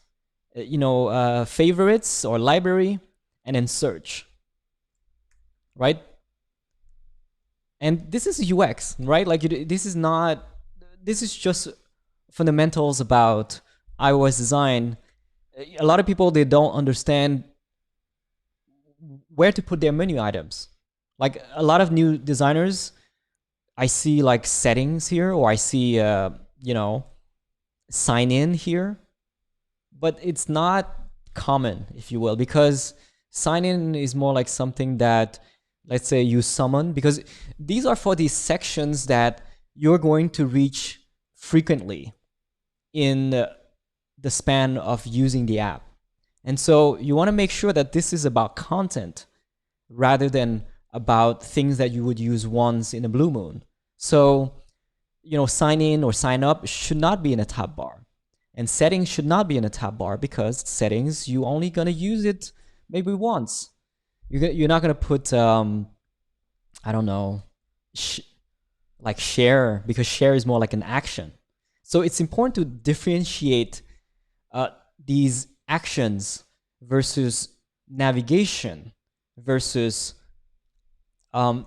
A: favorites or library, and then search, right? And this is UX, right? Like this is just fundamentals about iOS design. A lot of people, they don't understand where to put their menu items. Like a lot of new designers, I see like settings here, or I see, sign in here, but it's not common, if you will, because sign in is more like something that, let's say, you summon, because these are for these sections that you're going to reach frequently in the span of using the app. And so you want to make sure that this is about content rather than about things that you would use once in a blue moon. So, sign in or sign up should not be in a tab bar. And settings should not be in a tab bar, because settings, you only going to use it maybe once. You're not going to put, I don't know, like share, because share is more like an action. So it's important to differentiate these actions versus navigation versus, like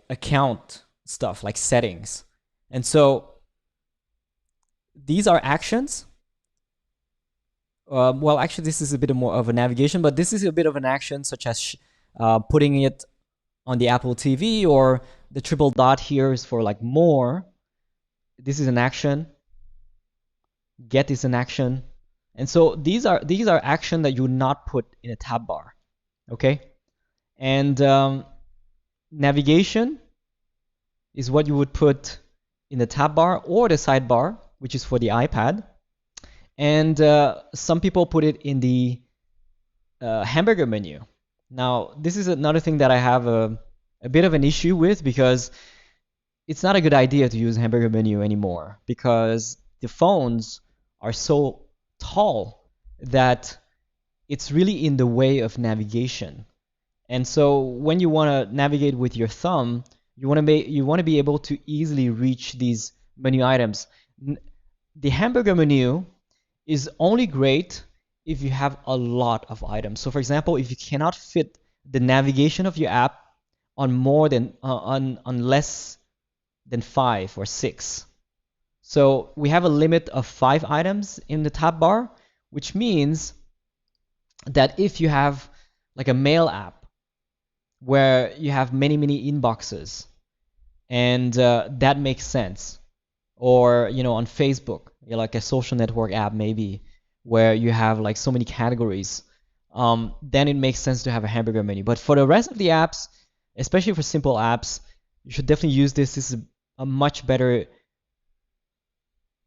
A: account stuff like settings. And so these are actions. Well, actually, this is a bit more of a navigation, but this is a bit of an action, such as putting it on the Apple TV, or the triple dot here is for like more. This is an action. get is an action. And so these are action that you would not put in a tab bar, okay? And navigation is what you would put in the tab bar or the sidebar, which is for the iPad. And some people put it in the hamburger menu. Now, this is another thing that I have a bit of an issue with, because it's not a good idea to use hamburger menu anymore, because the phones are so tall that it's really in the way of navigation. And so when you want to navigate with your thumb, you want to be able to easily reach these menu items. The hamburger menu is only great if you have a lot of items. So for example, if you cannot fit the navigation of your app on more than on less than 5 or 6. So we have a limit of 5 items in the tab bar, which means that if you have like a mail app where you have many inboxes, and that makes sense, or on Facebook, like a social network app maybe, where you have like so many categories, then it makes sense to have a hamburger menu. But for the rest of the apps, especially for simple apps, you should definitely use this. This is a much better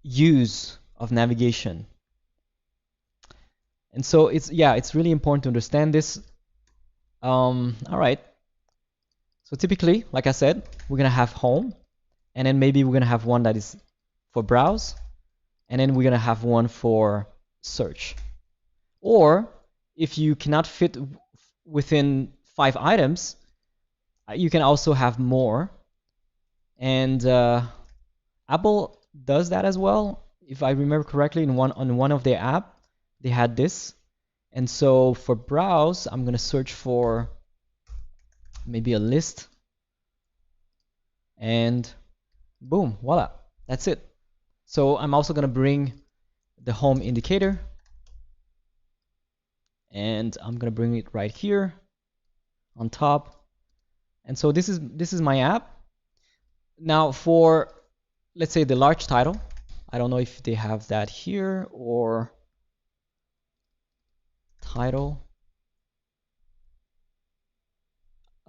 A: use of navigation. And so it's really important to understand this. All right. So typically, like I said, we're gonna have home, and then maybe we're gonna have one that is for browse, and then we're gonna have one for search. Or if you cannot fit within 5 items, you can also have more. And Apple does that as well. If I remember correctly, on one of their app, they had this. And so for browse, I'm gonna search for maybe a list, and boom, voila, that's it. So I'm also gonna bring the home indicator, and I'm gonna bring it right here on top. And so this is my app. Now for, let's say, the large title, I don't know if they have that here, or title.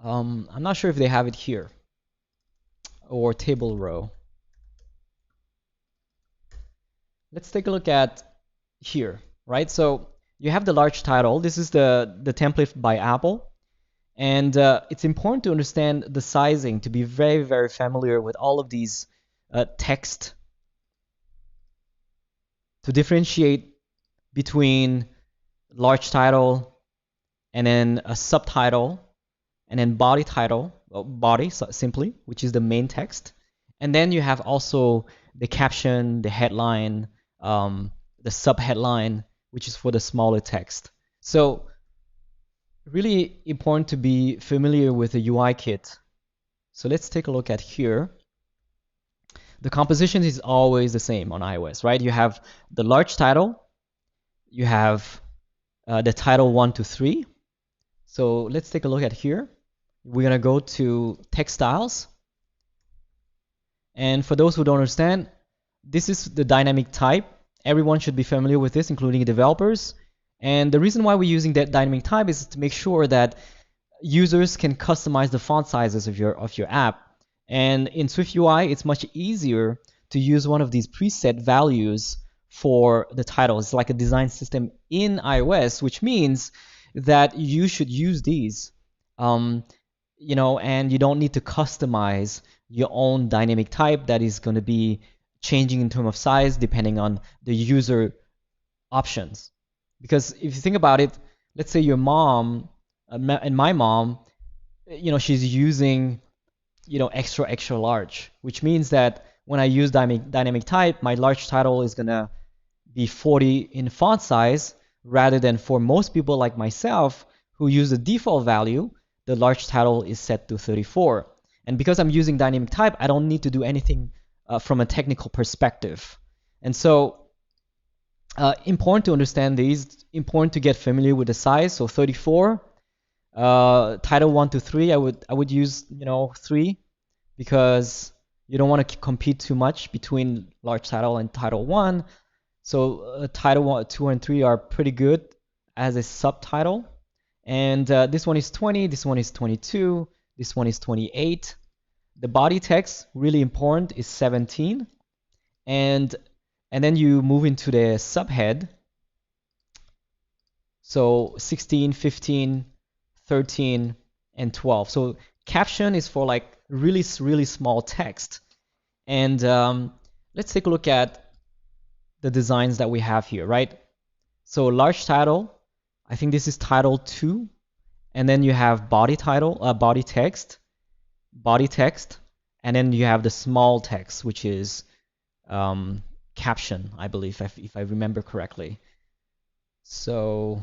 A: I'm not sure if they have it here, or table row. Let's take a look at here, right? So you have the large title. This is the template by Apple. And it's important to understand the sizing, to be very familiar with all of these text, to differentiate between large title and then a subtitle and then body title, body simply, which is the main text. And then you have also the caption, the headline, the subheadline, which is for the smaller text. So really important to be familiar with the UI kit. So let's take a look at here. The composition is always the same on iOS, right? You have the large title, you have the title 1 to 3. So let's take a look at here. We're gonna go to text styles. And for those who don't understand, this is the dynamic type. Everyone should be familiar with this, including developers. And the reason why we're using that dynamic type is to make sure that users can customize the font sizes of your app. And in SwiftUI, it's much easier to use one of these preset values for the title. It's like a design system in iOS, which means that you should use these, and you don't need to customize your own dynamic type that is going to be changing in terms of size depending on the user options. Because if you think about it, let's say your mom and my mom, she's using, extra large, which means that when I use dynamic type, my large title is gonna be 40 in font size, rather than for most people like myself who use the default value, the large title is set to 34. And because I'm using dynamic type, I don't need to do anything from a technical perspective. And so important to understand these, important to get familiar with the size. So 34, title 1 to 3, I would use 3, because you don't want to compete too much between large title and title 1. So title 1, 2, and 3 are pretty good as a subtitle. And this one is 20, this one is 22, this one is 28. The body text, really important, is 17. And then you move into the subhead. So 16, 15, 13, and 12. So caption is for like really, really small text. And let's take a look at the designs that we have here, right? So large title, I think this is title 2. And then you have body title, body text, and then you have the small text, which is caption, I believe, if I remember correctly. So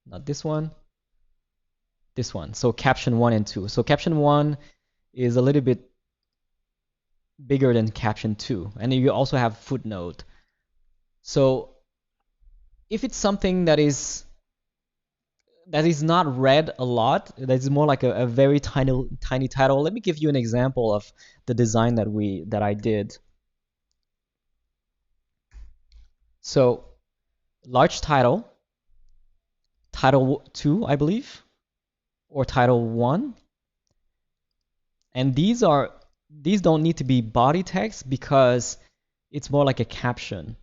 A: not this one, this one. So caption 1 and 2. So caption 1 is a little bit bigger than caption 2. And then you also have footnote. So if it's something that is not read a lot, that is more like a very tiny title. Let me give you an example of the design that I did. So large title, title 2, I believe, or title 1. And these don't need to be body text because it's more like a caption.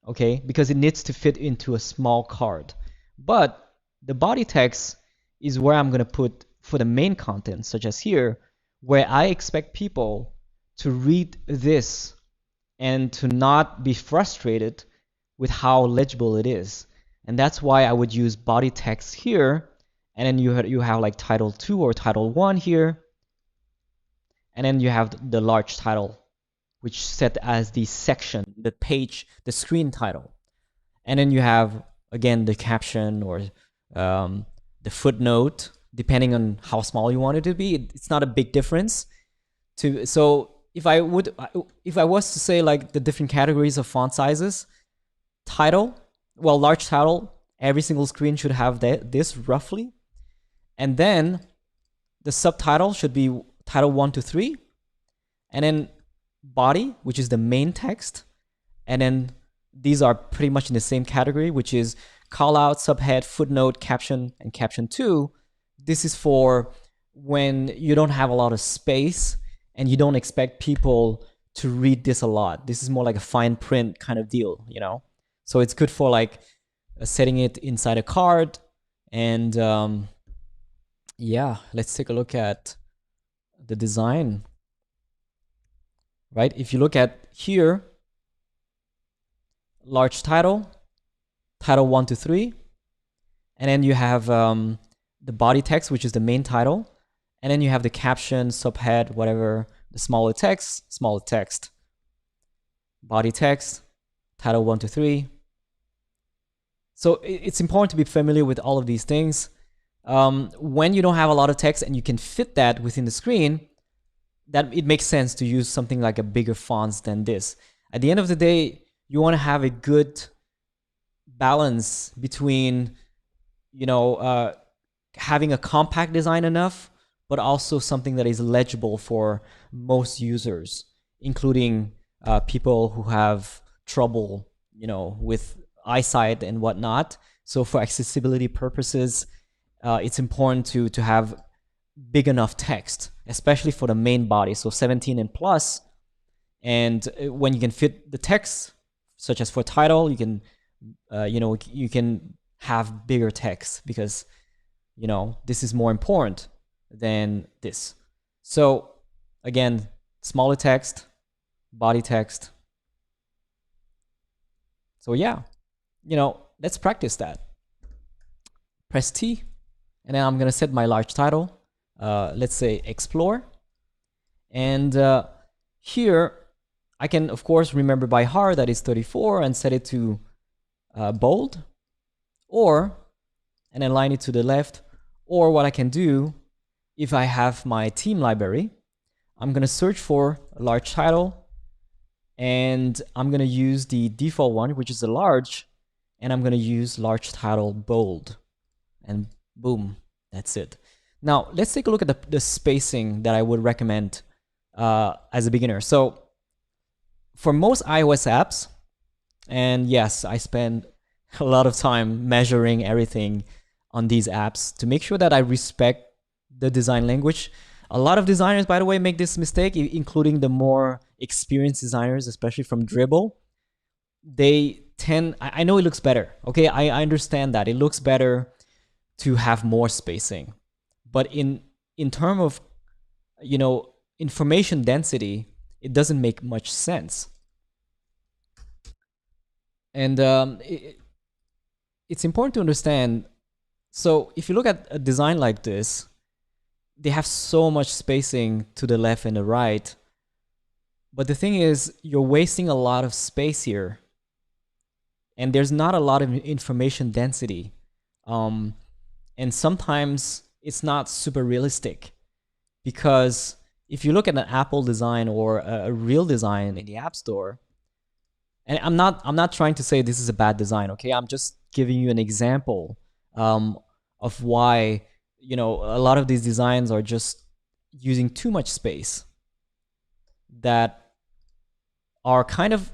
A: Okay? Because it needs to fit into a small card. But the body text is where I'm going to put for the main content, such as here, where I expect people to read this and to not be frustrated with how legible it is. And that's why I would use body text here. And then you have like title 2 or title 1 here. And then you have the large title, which set as the section, the page, the screen title. And then you have, again, the caption or the footnote, depending on how small you want it to be. It's not a big difference. So if I was to say like the different categories of font sizes, title, well, large title, every single screen should have this roughly. And then the subtitle should be title 1 to 3. And then body, which is the main text. And then these are pretty much in the same category, which is callout, subhead, footnote, caption, and caption 2. This is for when you don't have a lot of space and you don't expect people to read this a lot. This is more like a fine print kind of deal, you know? So it's good for like setting it inside a card. And yeah, let's take a look at the design. Right? If you look at here, large title, title 1 to 3, and then you have the body text, which is the main title, and then you have the caption, subhead, whatever, the smaller text, body text, title 1 to 3. So it's important to be familiar with all of these things. When you don't have a lot of text and you can fit that within the screen, that it makes sense to use something like a bigger fonts than this. At the end of the day, you want to have a good balance between, you know, having a compact design enough, but also something that is legible for most users, including people who have trouble, you know, with eyesight and whatnot. So for accessibility purposes, it's important to have big enough text, especially for the main body, so 17 and plus. And when you can fit the text, such as for title, you can, you know, you can have bigger text because, you know, this is more important than this. So again, smaller text, body text. So yeah, you know, let's practice that. Press T, and then I'm gonna set my large title. Let's say explore. And here, I can, of course, remember by heart that it's 34 and set it to bold, and align it to the left. Or what I can do, if I have my theme library, I'm going to search for a large title, and I'm going to use the default one, which is a large, and I'm going to use large title bold. And boom, that's it. Now, let's take a look at the spacing that I would recommend as a beginner. So for most iOS apps, And yes, I spend a lot of time measuring everything on these apps to make sure that I respect the design language. A lot of designers, by the way, make this mistake, including the more experienced designers, especially from Dribble. They tend, I know it looks better. Okay, I understand that. It looks better to have more spacing. But in terms of, information density, it doesn't make much sense. And it's important to understand. So if you look at a design like this, they have so much spacing to the left and the right. But the thing is, you're wasting a lot of space here. And there's not a lot of information density. And sometimes it's not super realistic. Because if you look at an Apple design or a real design in the App Store, and I'm not trying to say this is a bad design, okay? I'm just giving you an example of why a lot of these designs are just using too much space that are kind of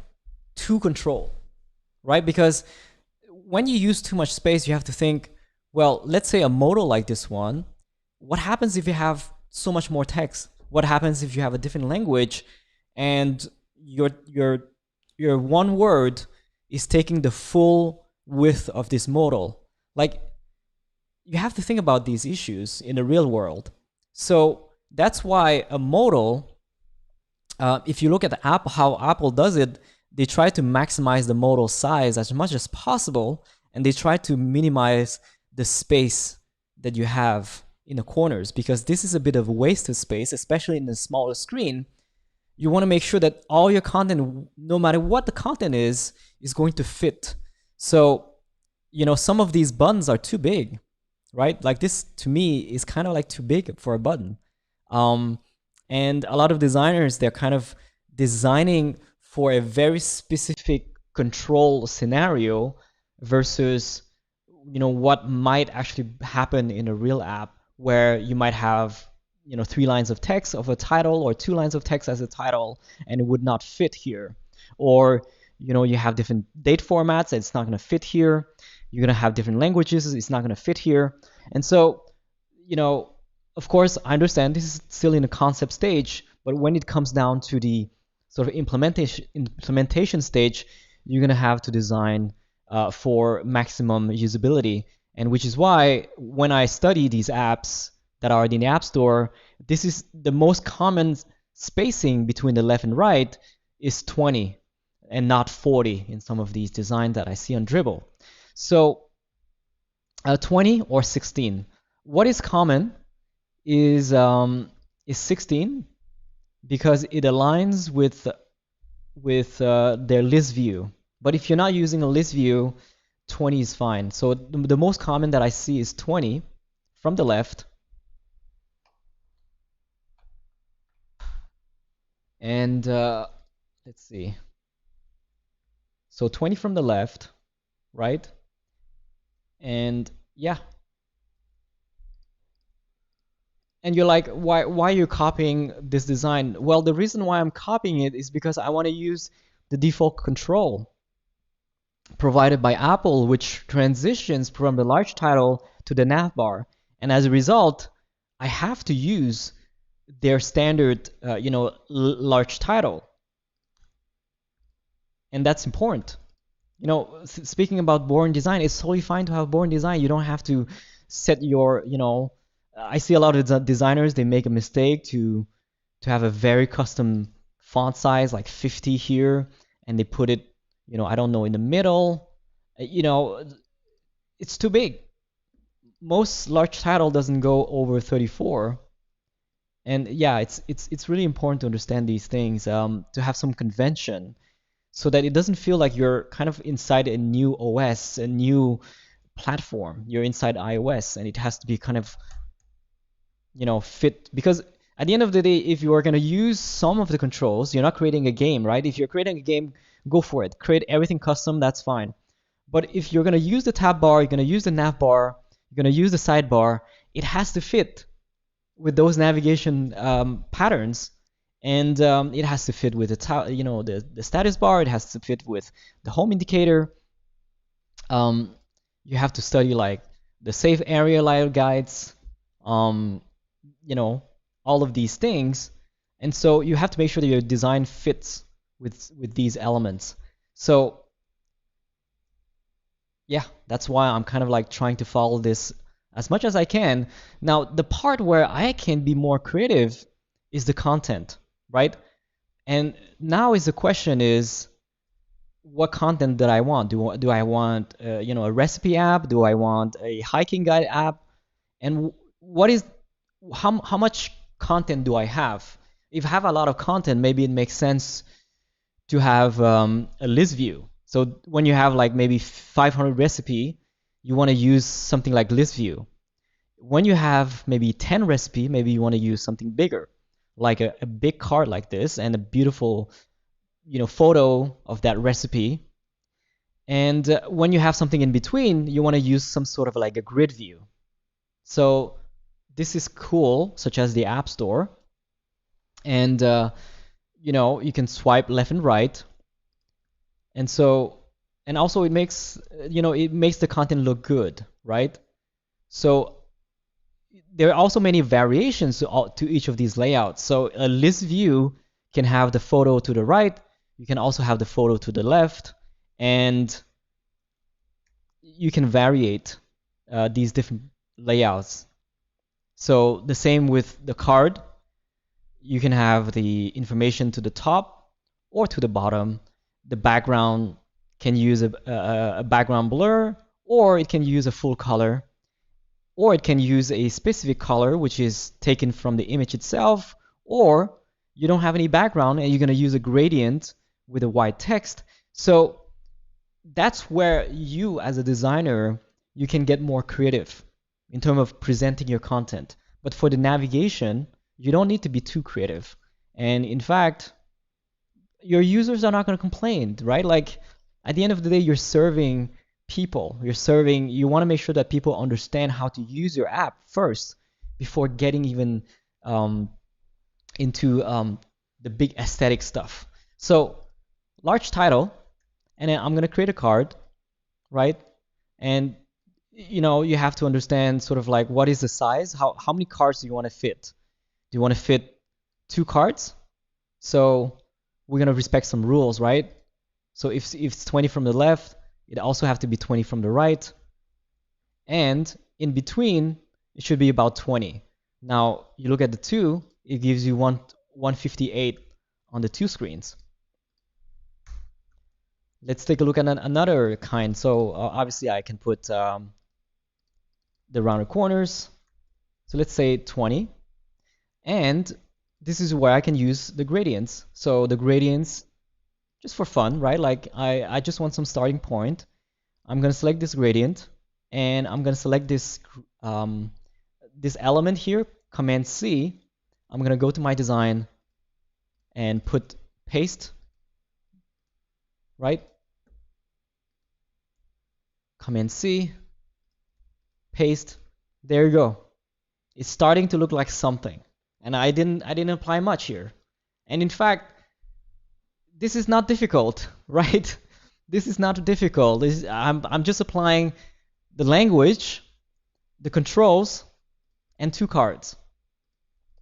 A: too controlled, right? Because when you use too much space, you have to think, well, let's say a modal like this one, what happens if you have so much more text? What happens if you have a different language and your one word is taking the full width of this modal? Like, you have to think about these issues in the real world. So that's why a modal, if you look at the app, how Apple does it, they try to maximize the modal size as much as possible, and they try to minimize the space that you have in the corners, because this is a bit of wasted space, especially in the smaller screen. You want to make sure that all your content, no matter what the content is going to fit. So, some of these buttons are too big, right? Like this, to me, is kind of like too big for a button. And a lot of designers, they're kind of designing for a very specific control scenario versus, what might actually happen in a real app, where you might have 3 lines of text of a title or 2 lines of text as a title, and it would not fit here. Or you have different date formats, and it's not going to fit here. You're going to have different languages, it's not going to fit here. And so, of course, I understand this is still in the concept stage, but when it comes down to the sort of implementation stage, you're going to have to design for maximum usability. And which is why when I study these apps that are in the App Store, this is the most common spacing between the left and right is 20 and not 40 in some of these designs that I see on Dribble. So 20 or 16. What is common is 16, because it aligns with their list view. But if you're not using a list view, 20 is fine. So the most common that I see is 20 from the left. And let's see. So 20 from the left, right? And yeah. And you're like, why are you copying this design? Well, the reason why I'm copying it is because I want to use the default control provided by Apple, which transitions from the large title to the navbar. And as a result, I have to use their standard, large title. And that's important. Speaking about boring design, it's totally fine to have boring design. You don't have to set your, I see a lot of designers, they make a mistake to have a very custom font size, like 50 here, and they put it, I don't know, in the middle. It's too big. Most large title doesn't go over 34. And yeah, it's really important to understand these things, to have some convention, so that it doesn't feel like you're kind of inside a new OS, a new platform. You're inside iOS, and it has to be kind of, fit. Because at the end of the day, if you are going to use some of the controls, you're not creating a game, right? If you're creating a game, go for it. Create everything custom, that's fine. But if you're going to use the tab bar, you're going to use the nav bar, you're going to use the sidebar, it has to fit with those navigation patterns. and it has to fit with the status bar. It has to fit with the home indicator. You have to study like the safe area layout guides, um, all of these things, and so you have to make sure that your design fits with these elements. So yeah, that's why I'm kind of like trying to follow this as much as I can. Now, the part where I can be more creative is the content, right? And now is the question is, what content that I want? Do I want a recipe app? Do I want a hiking guide app? And what is how much content do I have? If I have a lot of content, maybe it makes sense to have a list view. So when you have like maybe 500 recipe, you want to use something like list view. When you have maybe 10 recipe, maybe you want to use something bigger, like a big card like this and a beautiful photo of that recipe. And when you have something in between, you want to use some sort of like a grid view. So this is cool, such as the App Store. And you can swipe left and right. And so, and also it makes the content look good, right? So there are also many variations to each of these layouts. So a list view can have the photo to the right. You can also have the photo to the left, and you can variate these different layouts. So the same with the card. You can have the information to the top or to the bottom. The background can use a background blur, or it can use a full color, or it can use a specific color which is taken from the image itself, or you don't have any background and you're going to use a gradient with a white text. So that's where you as a designer, you can get more creative in terms of presenting your content. But for the navigation, you don't need to be too creative. And in fact, your users are not going to complain, right? Like at the end of the day, you're serving people. You want to make sure that people understand how to use your app first before getting even into the big aesthetic stuff. So large title, and then I'm going to create a card, right? And you have to understand sort of like what is the size, how many cards do you want to fit? Do you want to fit 2 cards? So we're going to respect some rules, right? So if it's 20 from the left, it also have to be 20 from the right. And in between, it should be about 20. Now, you look at the 2, it gives you 158 on the 2 screens. Let's take a look at another kind. So obviously I can put the rounded corners. So let's say 20. And this is where I can use the gradients. So the gradients, just for fun, right? Like I just want some starting point. I'm going to select this gradient, and I'm going to select this element here, Command C. I'm going to go to my design and put paste, right? Command C, paste. There you go. It's starting to look like something. And I didn't apply much here. And in fact, this is not difficult, right? This is not difficult. I'm just applying the language, the controls, and 2 cards.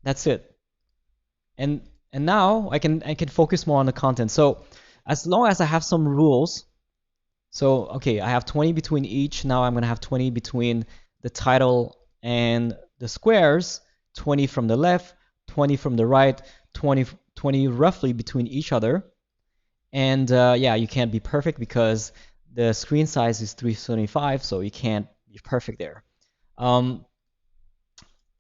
A: That's it. And now I can focus more on the content. So as long as I have some rules, so okay, I have 20 between each. Now I'm gonna have 20 between the title and the squares, 20 from the left, 20 from the right, 20 roughly between each other. And yeah, you can't be perfect because the screen size is 375, so you can't be perfect there.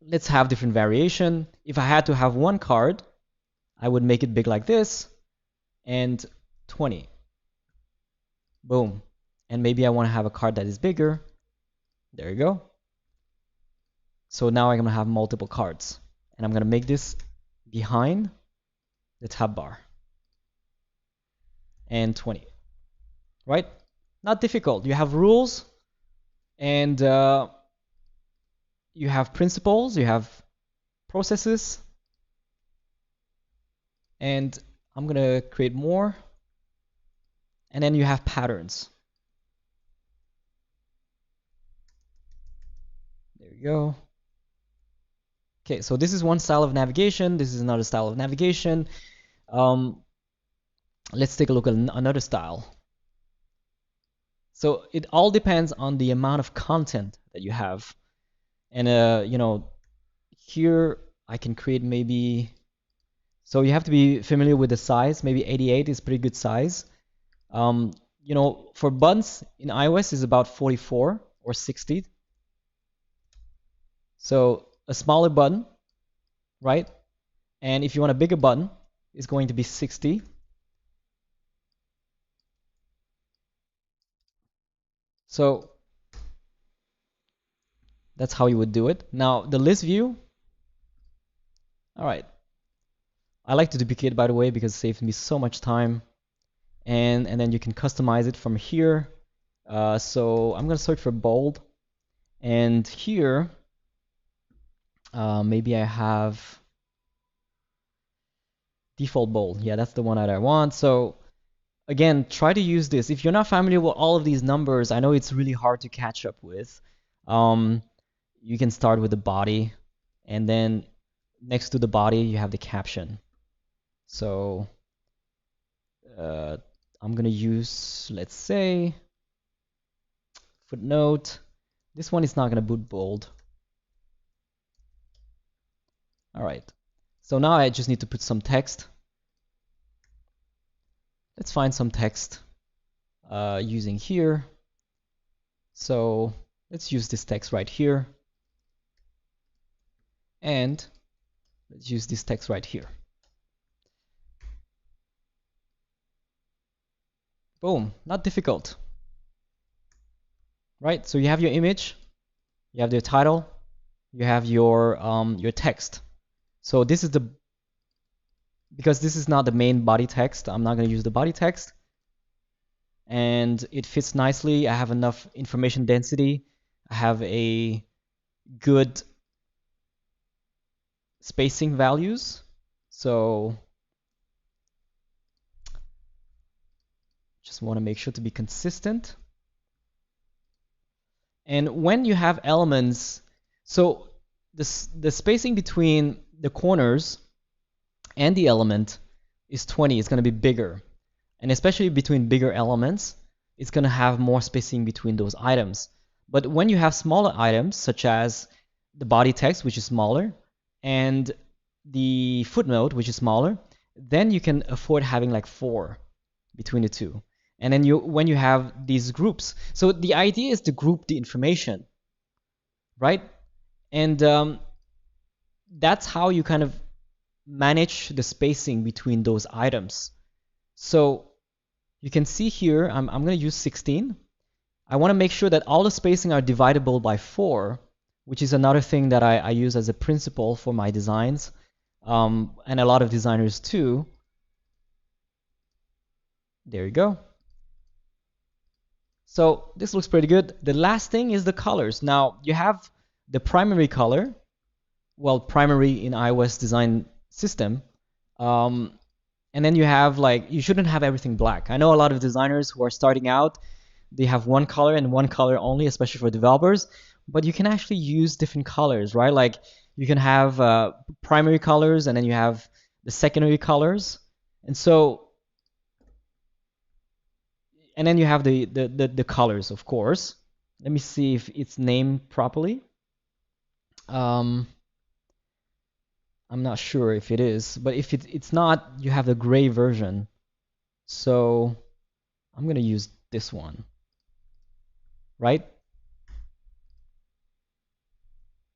A: Let's have different variation. If I had to have 1 card, I would make it big like this, and 20. Boom. And maybe I want to have a card that is bigger. There you go. So now I'm going to have multiple cards. And I'm going to make this behind the tab bar. And 20. Right? Not difficult. You have rules, and you have principles, you have processes. And I'm gonna create more, and then you have patterns. There you go. Okay, so this is one style of navigation. This is another style of navigation. Let's take a look at another style. So it all depends on the amount of content that you have. And you know, here I can create maybe, so you have to be familiar with the size. Maybe 88 is pretty good size. You know, for buttons in iOS is about 44 or 60. So a smaller button, right? And if you want a bigger button, it's going to be 60. So that's how you would do it. Now the list view, all right. I like to duplicate, by the way, because it saves me so much time. And then you can customize it from here. So I'm gonna search for bold, and here maybe I have default bold. Yeah, that's the one that I want. So again, try to use this. If you're not familiar with all of these numbers, I know it's really hard to catch up with. You can start with the body, and then next to the body you have the caption. So I'm gonna use, let's say, footnote. This one is not gonna boot bold. All right. So now I just need to put some text. Let's find some text using here. So let's use this text right here. And let's use this text right here. Boom, not difficult. Right? So you have your image, you have the title, you have your text. So this is because this is not the main body text, I'm not going to use the body text. And it fits nicely. I have enough information density. I have a good spacing values. So just want to make sure to be consistent. And when you have elements, so the spacing between the corners and the element is 20. It's going to be bigger. And especially between bigger elements, it's going to have more spacing between those items. But when you have smaller items, such as the body text, which is smaller, and the footnote, which is smaller, then you can afford having like 4 between the two. And then when you have these groups, so the idea is to group the information, right? And that's how you kind of manage the spacing between those items. So you can see here, I'm going to use 16. I want to make sure that all the spacing are divisible by 4, which is another thing that I use as a principle for my designs, and a lot of designers too. There you go. So this looks pretty good. The last thing is the colors. Now you have the primary color, well, primary in iOS design system, and then you have like, you shouldn't have everything black. I know a lot of designers who are starting out, they have one color and one color only, especially for developers, but you can actually use different colors, right? Like you can have primary colors, and then you have the secondary colors. And so, and then you have the colors, of course. Let me see if it's named properly. I'm not sure if it is, but if it's not, you have the gray version. So I'm going to use this one, right?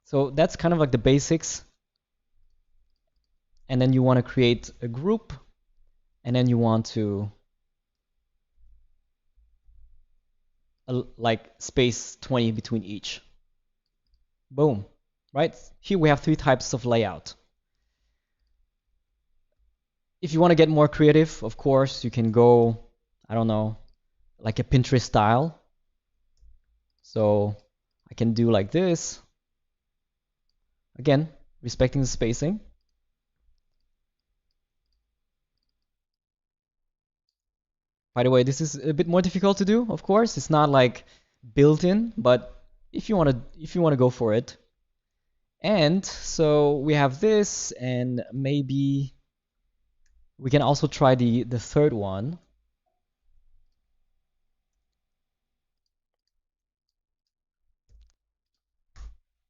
A: So that's kind of like the basics. And then you want to create a group, and then you want to like space 20 between each. Boom, right? Here we have 3 types of layout. If you want to get more creative, of course, you can go, I don't know, like a Pinterest style. So I can do like this. Again, respecting the spacing. By the way, this is a bit more difficult to do, of course. It's not like built in, but if you want to go for it. And so we have this, and maybe we can also try the third one.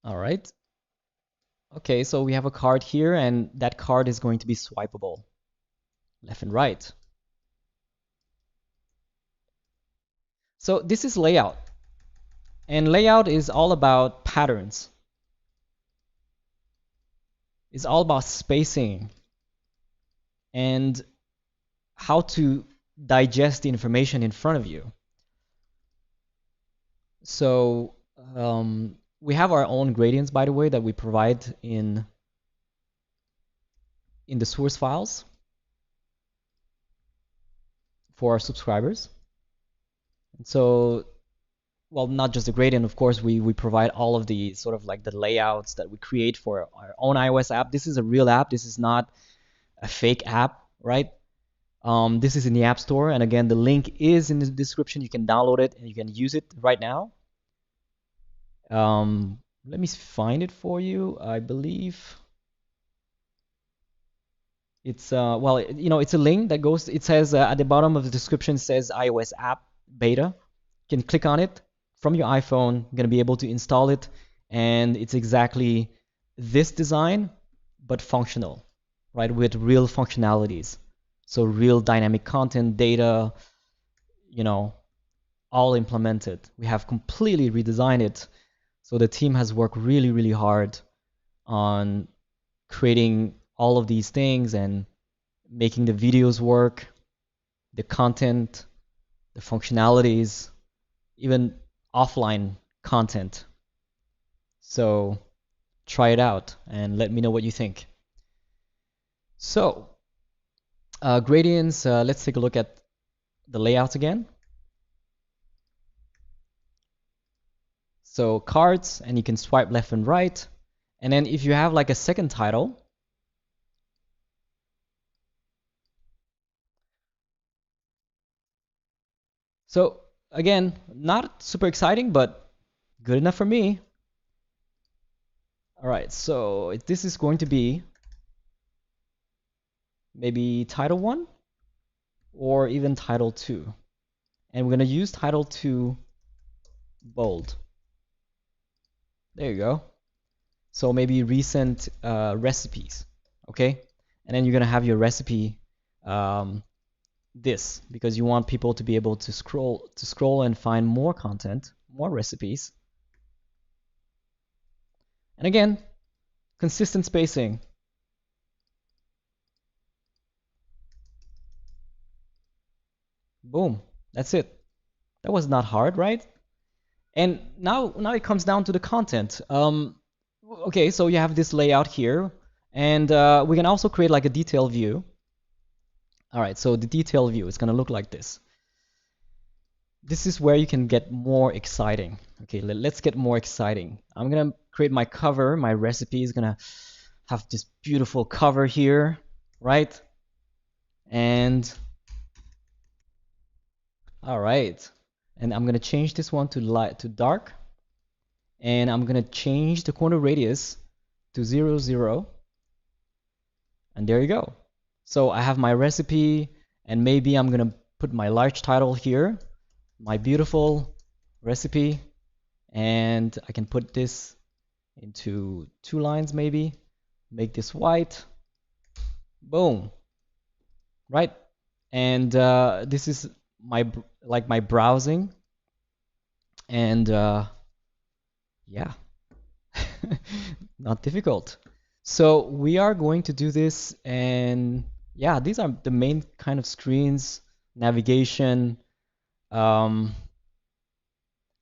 A: All right. Okay, so we have a card here, and that card is going to be swipeable, left and right. So this is layout. And layout is all about patterns. It's all about spacing and how to digest the information in front of you. So we have our own gradients, by the way, that we provide in the source files for our subscribers. And so, well, not just the gradient, of course, we provide all of the sort of like the layouts that we create for our own iOS app. This is a real app. This is not a fake app, right? This is in the App Store, and again, the link is in the description. You can download it and you can use it right now. Let me find it for you. I believe it's well, you know, it's a link that goes. It says at the bottom of the description says iOS app beta. You can click on it from your iPhone. You're gonna be able to install it, and it's exactly this design, but functional, right? With real functionalities. So real dynamic content, data, you know, all implemented. We have completely redesigned it. So the team has worked really, really hard on creating all of these things and making the videos work, the content, the functionalities, even offline content. So try it out and let me know what you think. So gradients, let's take a look at the layouts again. So cards, and you can swipe left and right. And then if you have like a second title, so again, not super exciting, but good enough for me. All right, so this is going to be maybe title 1 or even title 2. And we're going to use title 2 bold. There you go. So maybe recent recipes, okay? And then you're going to have your recipe this, because you want people to be able to scroll and find more content, more recipes. And again, consistent spacing. Boom, that's it. That was not hard, right? And now it comes down to the content. Okay, so you have this layout here, and we can also create like a detail view. All right, so the detail view is gonna look like this. This is where you can get more exciting. Okay, let's get more exciting. I'm gonna create my cover. My recipe is gonna have this beautiful cover here, right? And all right, and I'm gonna change this one to light to dark, and I'm gonna change the corner radius to 0, 0, and there you go. So I have my recipe, and maybe I'm gonna put my large title here, my beautiful recipe, and I can put this into 2 lines maybe, make this white, boom, right? And this is my my browsing, and yeah, not difficult. So we are going to do this, and yeah, these are the main kind of screens, navigation, and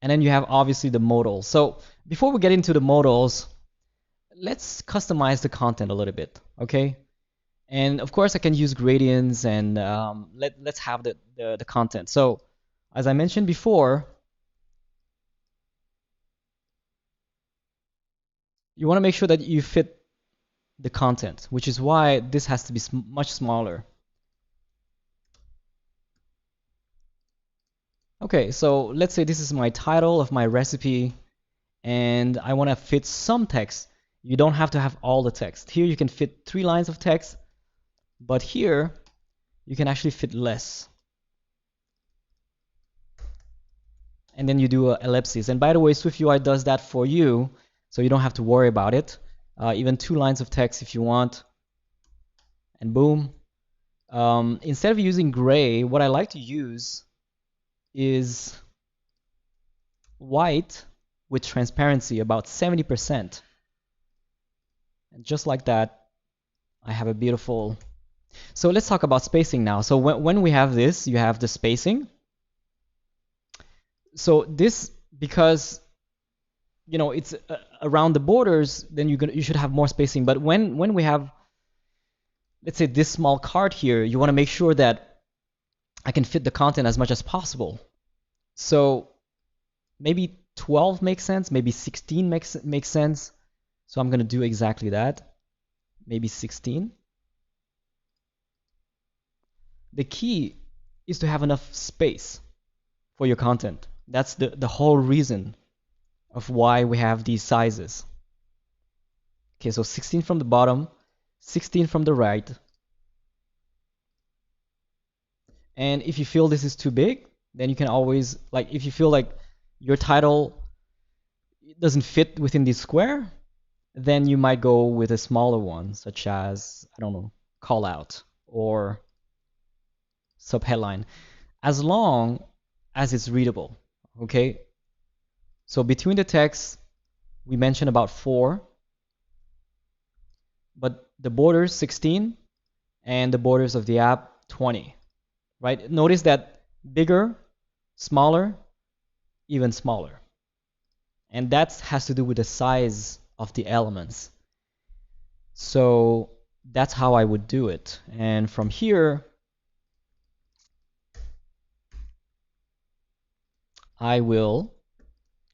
A: then you have obviously the modal. So before we get into the modals, let's customize the content a little bit, okay? And of course, I can use gradients, and let's have the content. So as I mentioned before, you want to make sure that you fit the content, which is why this has to be much smaller. Okay, so let's say this is my title of my recipe and I want to fit some text. You don't have to have all the text. Here you can fit 3 lines of text, but here you can actually fit less. And then you do an ellipsis. And by the way, SwiftUI does that for you, so you don't have to worry about it. Even 2 lines of text if you want. And boom. Instead of using gray, what I like to use is white with transparency, about 70%. And just like that, I have a beautiful... So let's talk about spacing now. So when we have this, you have the spacing. So this, because it's around the borders, then you should have more spacing. But when we have, let's say, this small card here, you want to make sure that I can fit the content as much as possible. So maybe 12 makes sense, maybe 16 makes sense. So I'm going to do exactly that. Maybe 16. The key is to have enough space for your content. That's the whole reason of why we have these sizes. Okay, so 16 from the bottom, 16 from the right. And if you feel this is too big, then you can always, like, if you feel like your title doesn't fit within this square, then you might go with a smaller one, such as, I don't know, call out or subheadline, as long as it's readable. Okay, so between the text, we mentioned about 4, but the borders 16 and the borders of the app 20, right? Notice that bigger, smaller, even smaller. And that has to do with the size of the elements. So that's how I would do it. And from here, I will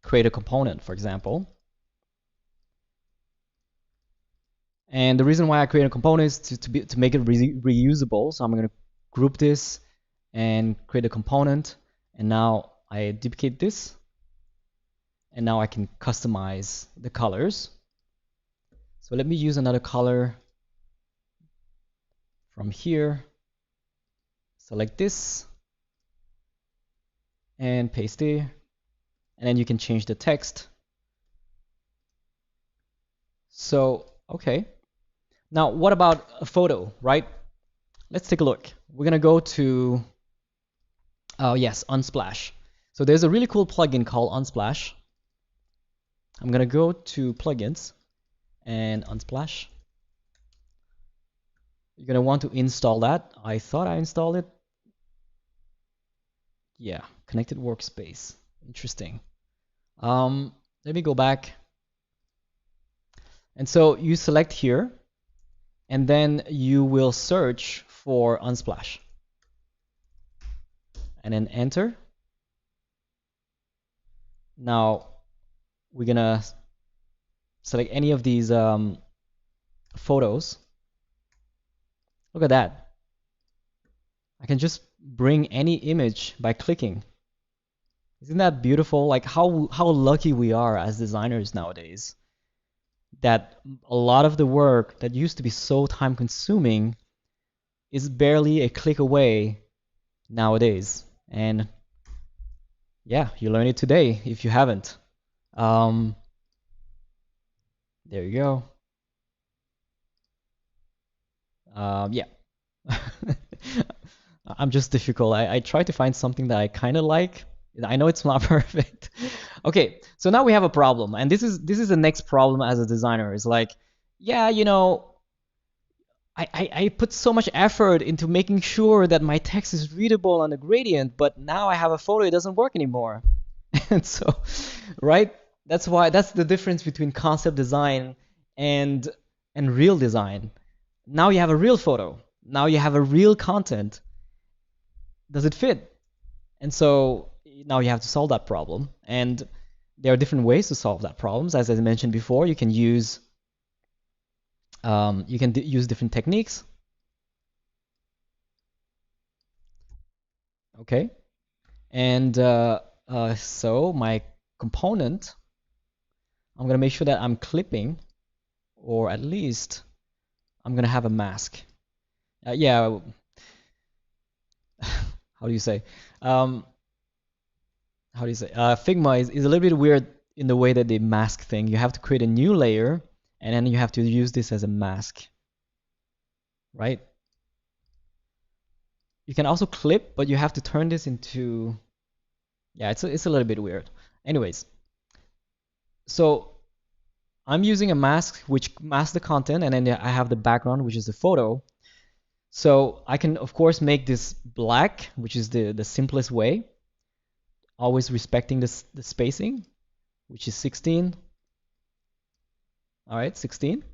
A: create a component, for example. And the reason why I create a component is to make it reusable. So I'm going to group this and create a component. And now I duplicate this. And now I can customize the colors. So let me use another color from here. Select this and paste it. And then you can change the text. So, okay. Now, what about a photo, right? Let's take a look. We're going to go to, yes, Unsplash. So there's a really cool plugin called Unsplash. I'm going to go to Plugins and Unsplash. You're going to want to install that. I thought I installed it. Yeah, connected workspace. Interesting. Let me go back. And so you select here, and then you will search for Unsplash. And then enter. Now, we're going to select any of these photos. Look at that. I can just bring any image by clicking. Isn't that beautiful? Like how lucky we are as designers nowadays, that a lot of the work that used to be so time consuming is barely a click away nowadays. And yeah, you learned it today if you haven't. There you go. Yeah. I'm just difficult. I try to find something that I kind of like. I know it's not perfect. Okay, so now we have a problem, and this is the next problem as a designer. Is like, yeah, I put so much effort into making sure that my text is readable on the gradient, but now I have a photo, it doesn't work anymore. And so, right? That's the difference between concept design and real design. Now you have a real photo. Now you have a real content. Does it fit? And so now you have to solve that problem. And there are different ways to solve that problem. As I mentioned before, you can use different techniques. Okay. And so my component, I'm gonna make sure that I'm clipping, or at least I'm gonna have a mask. Yeah, how do you say? Um, how do you say? Figma is a little bit weird in the way that they mask thing. You have to create a new layer, and then you have to use this as a mask, right? You can also clip, but you have to turn this into, yeah, it's a little bit weird. Anyways, so I'm using a mask which masks the content, and then I have the background, which is the photo. So I can, of course, make this black, which is the simplest way, always respecting the spacing, which is 16. All right, 16.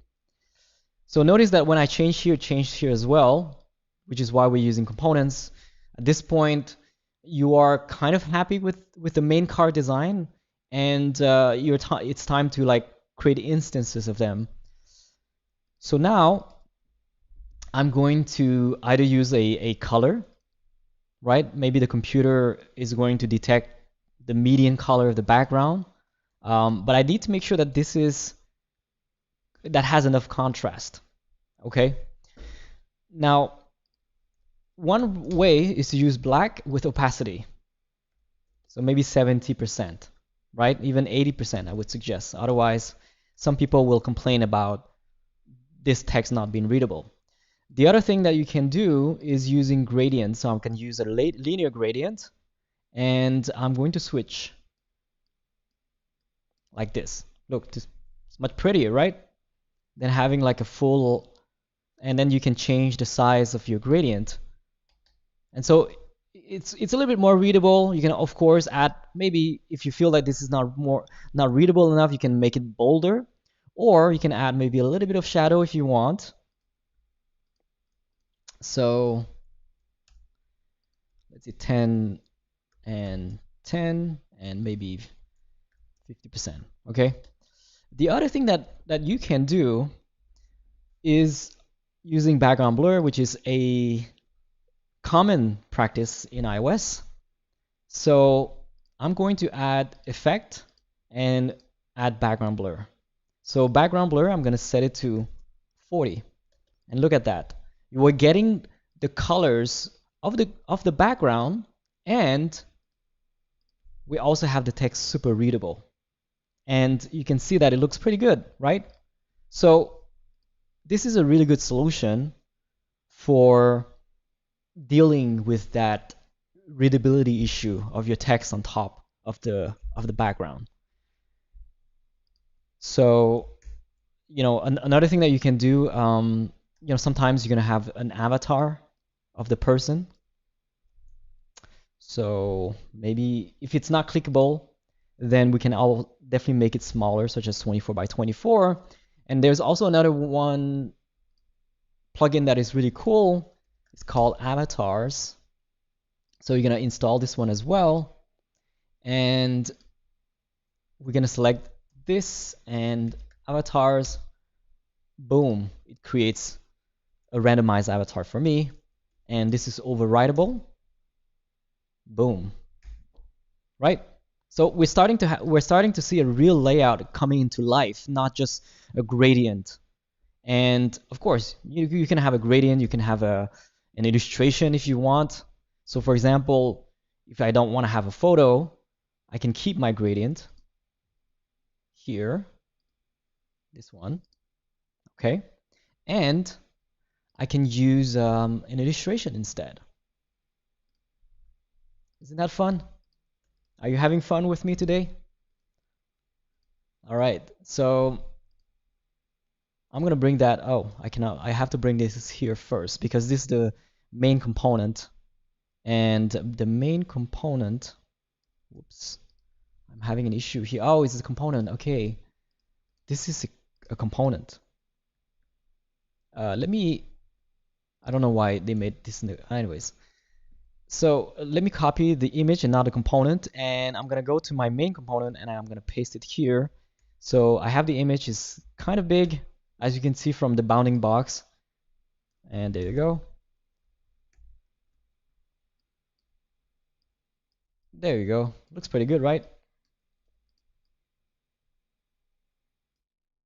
A: So notice that when I change here, it changed here as well, which is why we're using components. At this point, you are kind of happy with the main card design, and it's time to like create instances of them. So now I'm going to either use a color, right? Maybe the computer is going to detect the median color of the background, but I need to make sure that that has enough contrast. Okay. Now, one way is to use black with opacity. So maybe 70%, right? Even 80%, I would suggest. Otherwise, some people will complain about this text not being readable. The other thing that you can do is using gradients. So I can use a linear gradient, and I'm going to switch like this. Look, it's much prettier, right? Than having like a full, and then you can change the size of your gradient. And so it's a little bit more readable. You can of course add, maybe if you feel like this is not readable enough, you can make it bolder, or you can add maybe a little bit of shadow if you want. So let's see, 10 and 10 and maybe 50%. Okay. The other thing that you can do is using background blur, which is a common practice in iOS. So I'm going to add effect and add background blur. So background blur, I'm going to set it to 40. And look at that. We're getting the colors of the background, and we also have the text super readable. And you can see that it looks pretty good, right? So this is a really good solution for dealing with that readability issue of your text on top of the background. So, another thing that you can do, sometimes you're gonna have an avatar of the person. So maybe if it's not clickable, then we can all definitely make it smaller, such as 24 by 24. And there's also another one plugin that is really cool. It's called avatars. So you're gonna install this one as well, and we're gonna select this and avatars. Boom, it creates a randomized avatar for me, and this is overwritable. Boom, right? So we're starting to see a real layout coming into life, not just a gradient. And of course, you can have a gradient, you can have an illustration if you want. So for example, if I don't want to have a photo, I can keep my gradient here, this one, okay? And I can use an illustration instead. Isn't that fun? Are you having fun with me today? All right, so I'm gonna bring that, I have to bring this here first because this is the main component. And the main component, whoops, I'm having an issue here. Oh, it's a component, okay. This is a component. I don't know why they made this anyways. So let me copy the image and not the component, and I'm gonna go to my main component and I'm gonna paste it here. So I have the image is kind of big, as you can see from the bounding box. And there you go. There you go. Looks pretty good, right?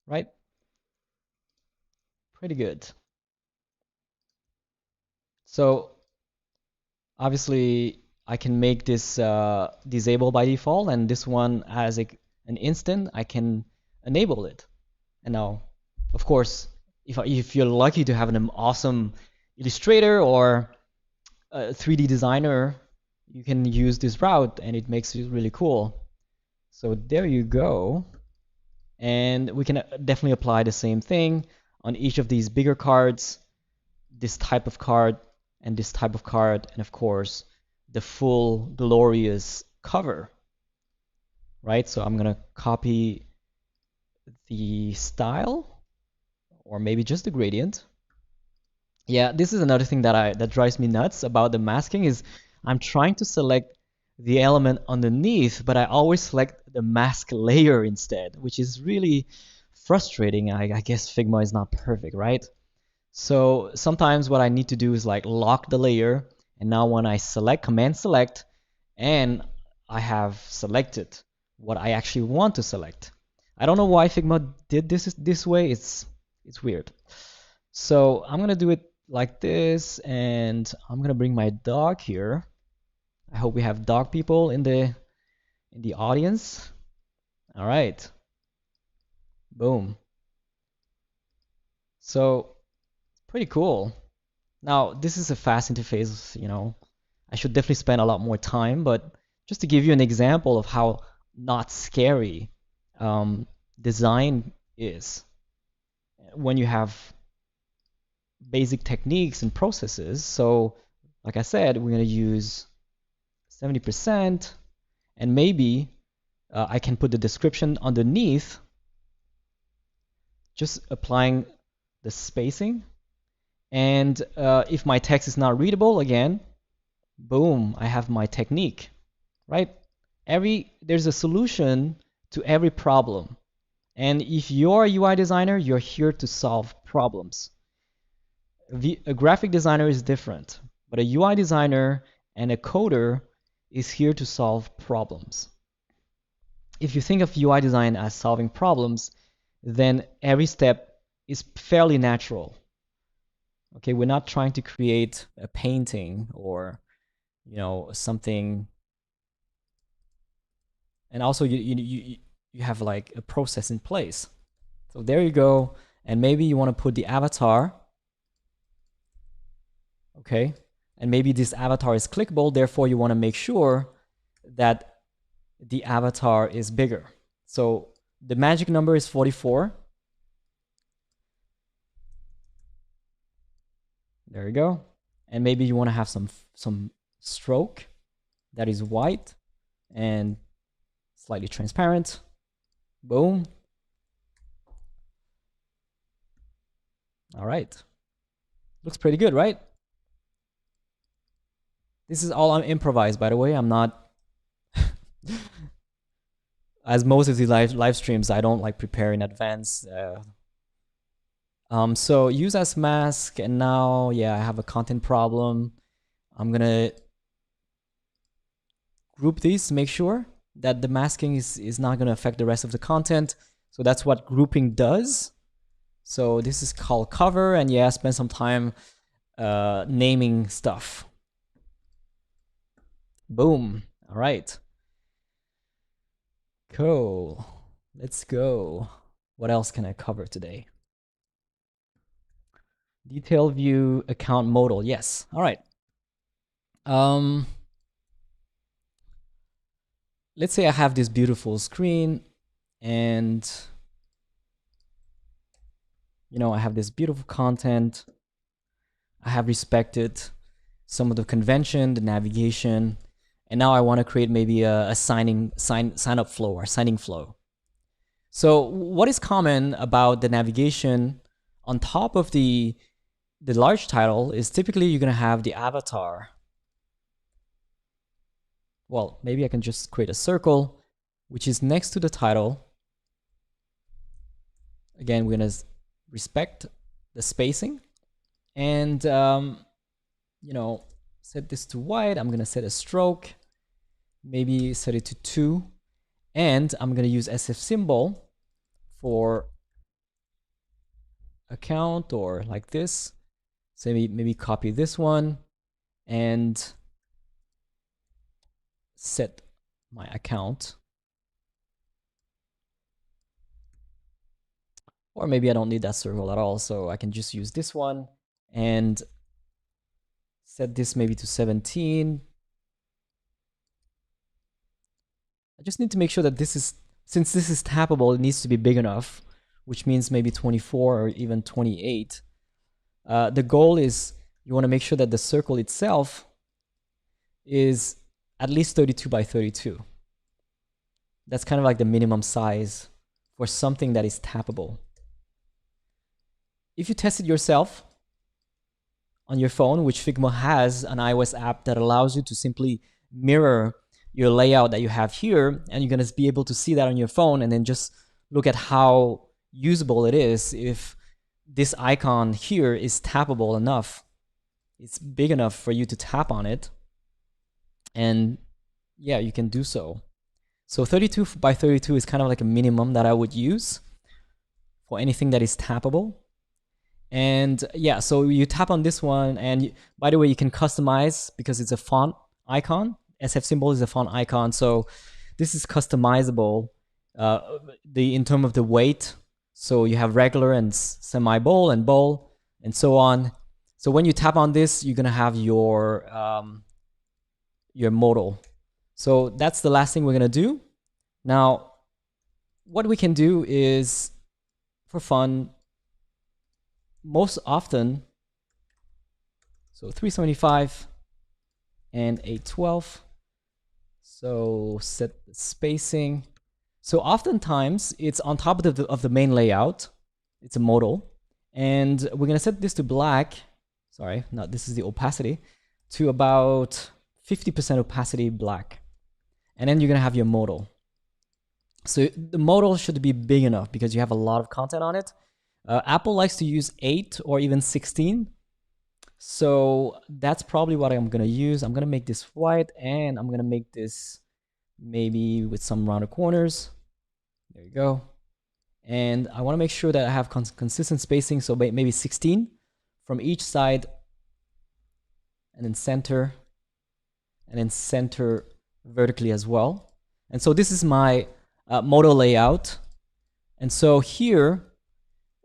A: Right? Pretty good. So obviously I can make this disable by default, and this one as an instant I can enable it. And now, of course, if you're lucky to have an awesome illustrator or a 3D designer, you can use this route and it makes it really cool. So there you go. And we can definitely apply the same thing on each of these bigger cards, this type of card, and this type of card, and of course, the full glorious cover, right? So I'm gonna copy the style, or maybe just the gradient. Yeah, this is another thing that drives me nuts about the masking is I'm trying to select the element underneath, but I always select the mask layer instead, which is really frustrating. I guess Figma is not perfect, right? So sometimes what I need to do is like lock the layer, and now when I select, command select, and I have selected what I actually want to select. I don't know why Figma did this way. It's weird. So I'm gonna do it like this, and I'm gonna bring my dog here. I hope we have dog people in the audience. All right. Boom. So pretty cool. Now this is a fast interface, you know. I should definitely spend a lot more time, but just to give you an example of how not scary design is when you have basic techniques and processes. So, like I said, we're going to use 70%, and maybe I can put the description underneath, just applying the spacing. And if my text is not readable, again, boom, I have my technique, right? There's a solution to every problem. And if you're a UI designer, you're here to solve problems. A graphic designer is different, but a UI designer and a coder is here to solve problems. If you think of UI design as solving problems, then every step is fairly natural. Okay, we're not trying to create a painting or something. And also you have like a process in place. So there you go. And maybe you want to put the avatar. Okay. And maybe this avatar is clickable, therefore you want to make sure that the avatar is bigger. So the magic number is 44. There you go. And maybe you want to have some stroke that is white and slightly transparent. Boom. All right. Looks pretty good, right? This is all improvised, by the way. I'm not as most of the live streams, I don't like prepare in advance. So use as mask, and now, yeah, I have a content problem. I'm gonna group these, make sure that the masking is not gonna affect the rest of the content. So that's what grouping does. So this is called cover, and yeah, spend some time naming stuff. Boom. All right. Cool. Let's go. What else can I cover today? Detail view account modal. Yes. All right. Let's say I have this beautiful screen, and I have this beautiful content. I have respected some of the convention, the navigation, and now I want to create maybe a sign up flow or signing flow. So what is common about the navigation on top of the large title is typically you're going to have the avatar. Well, maybe I can just create a circle, which is next to the title. Again, we're going to respect the spacing, and set this to white. I'm going to set a stroke. maybe set it to 2, and I'm going to use SF symbol for account, or like this. So maybe copy this one and set my account. Or maybe I don't need that circle at all, so I can just use this one and set this maybe to 17. I just need to make sure that this is, since this is tappable, it needs to be big enough, which means maybe 24 or even 28. The goal is you want to make sure that the circle itself is at least 32 by 32. That's kind of like the minimum size for something that is tappable. If you test it yourself on your phone, which Figma has an iOS app that allows you to simply mirror your layout that you have here, and you're going to be able to see that on your phone and then just look at how usable it is if this icon here is tappable enough. It's big enough for you to tap on it. And yeah, you can do so. So 32 by 32 is kind of like a minimum that I would use for anything that is tappable. And yeah, so you tap on this one, and by the way, you can customize because it's a font icon. SF symbol is a font icon, so this is customizable in terms of the weight. So you have regular and semi-bold and bold and so on. So when you tap on this, you're gonna have your modal. So that's the last thing we're gonna do. Now, what we can do is, for fun, most often, so 375 and 812. So set the spacing. So oftentimes it's on top of the main layout. It's a modal, and we're gonna set this to black. Sorry, not this is the opacity, to about 50% opacity black, and then you're gonna have your modal. So the modal should be big enough because you have a lot of content on it. Apple likes to use 8 or even 16. So that's probably what I'm going to use. I'm going to make this white, and I'm going to make this maybe with some rounded corners. There you go. And I want to make sure that I have consistent spacing. So maybe 16 from each side, and then center vertically as well. And so this is my modal layout. And so here,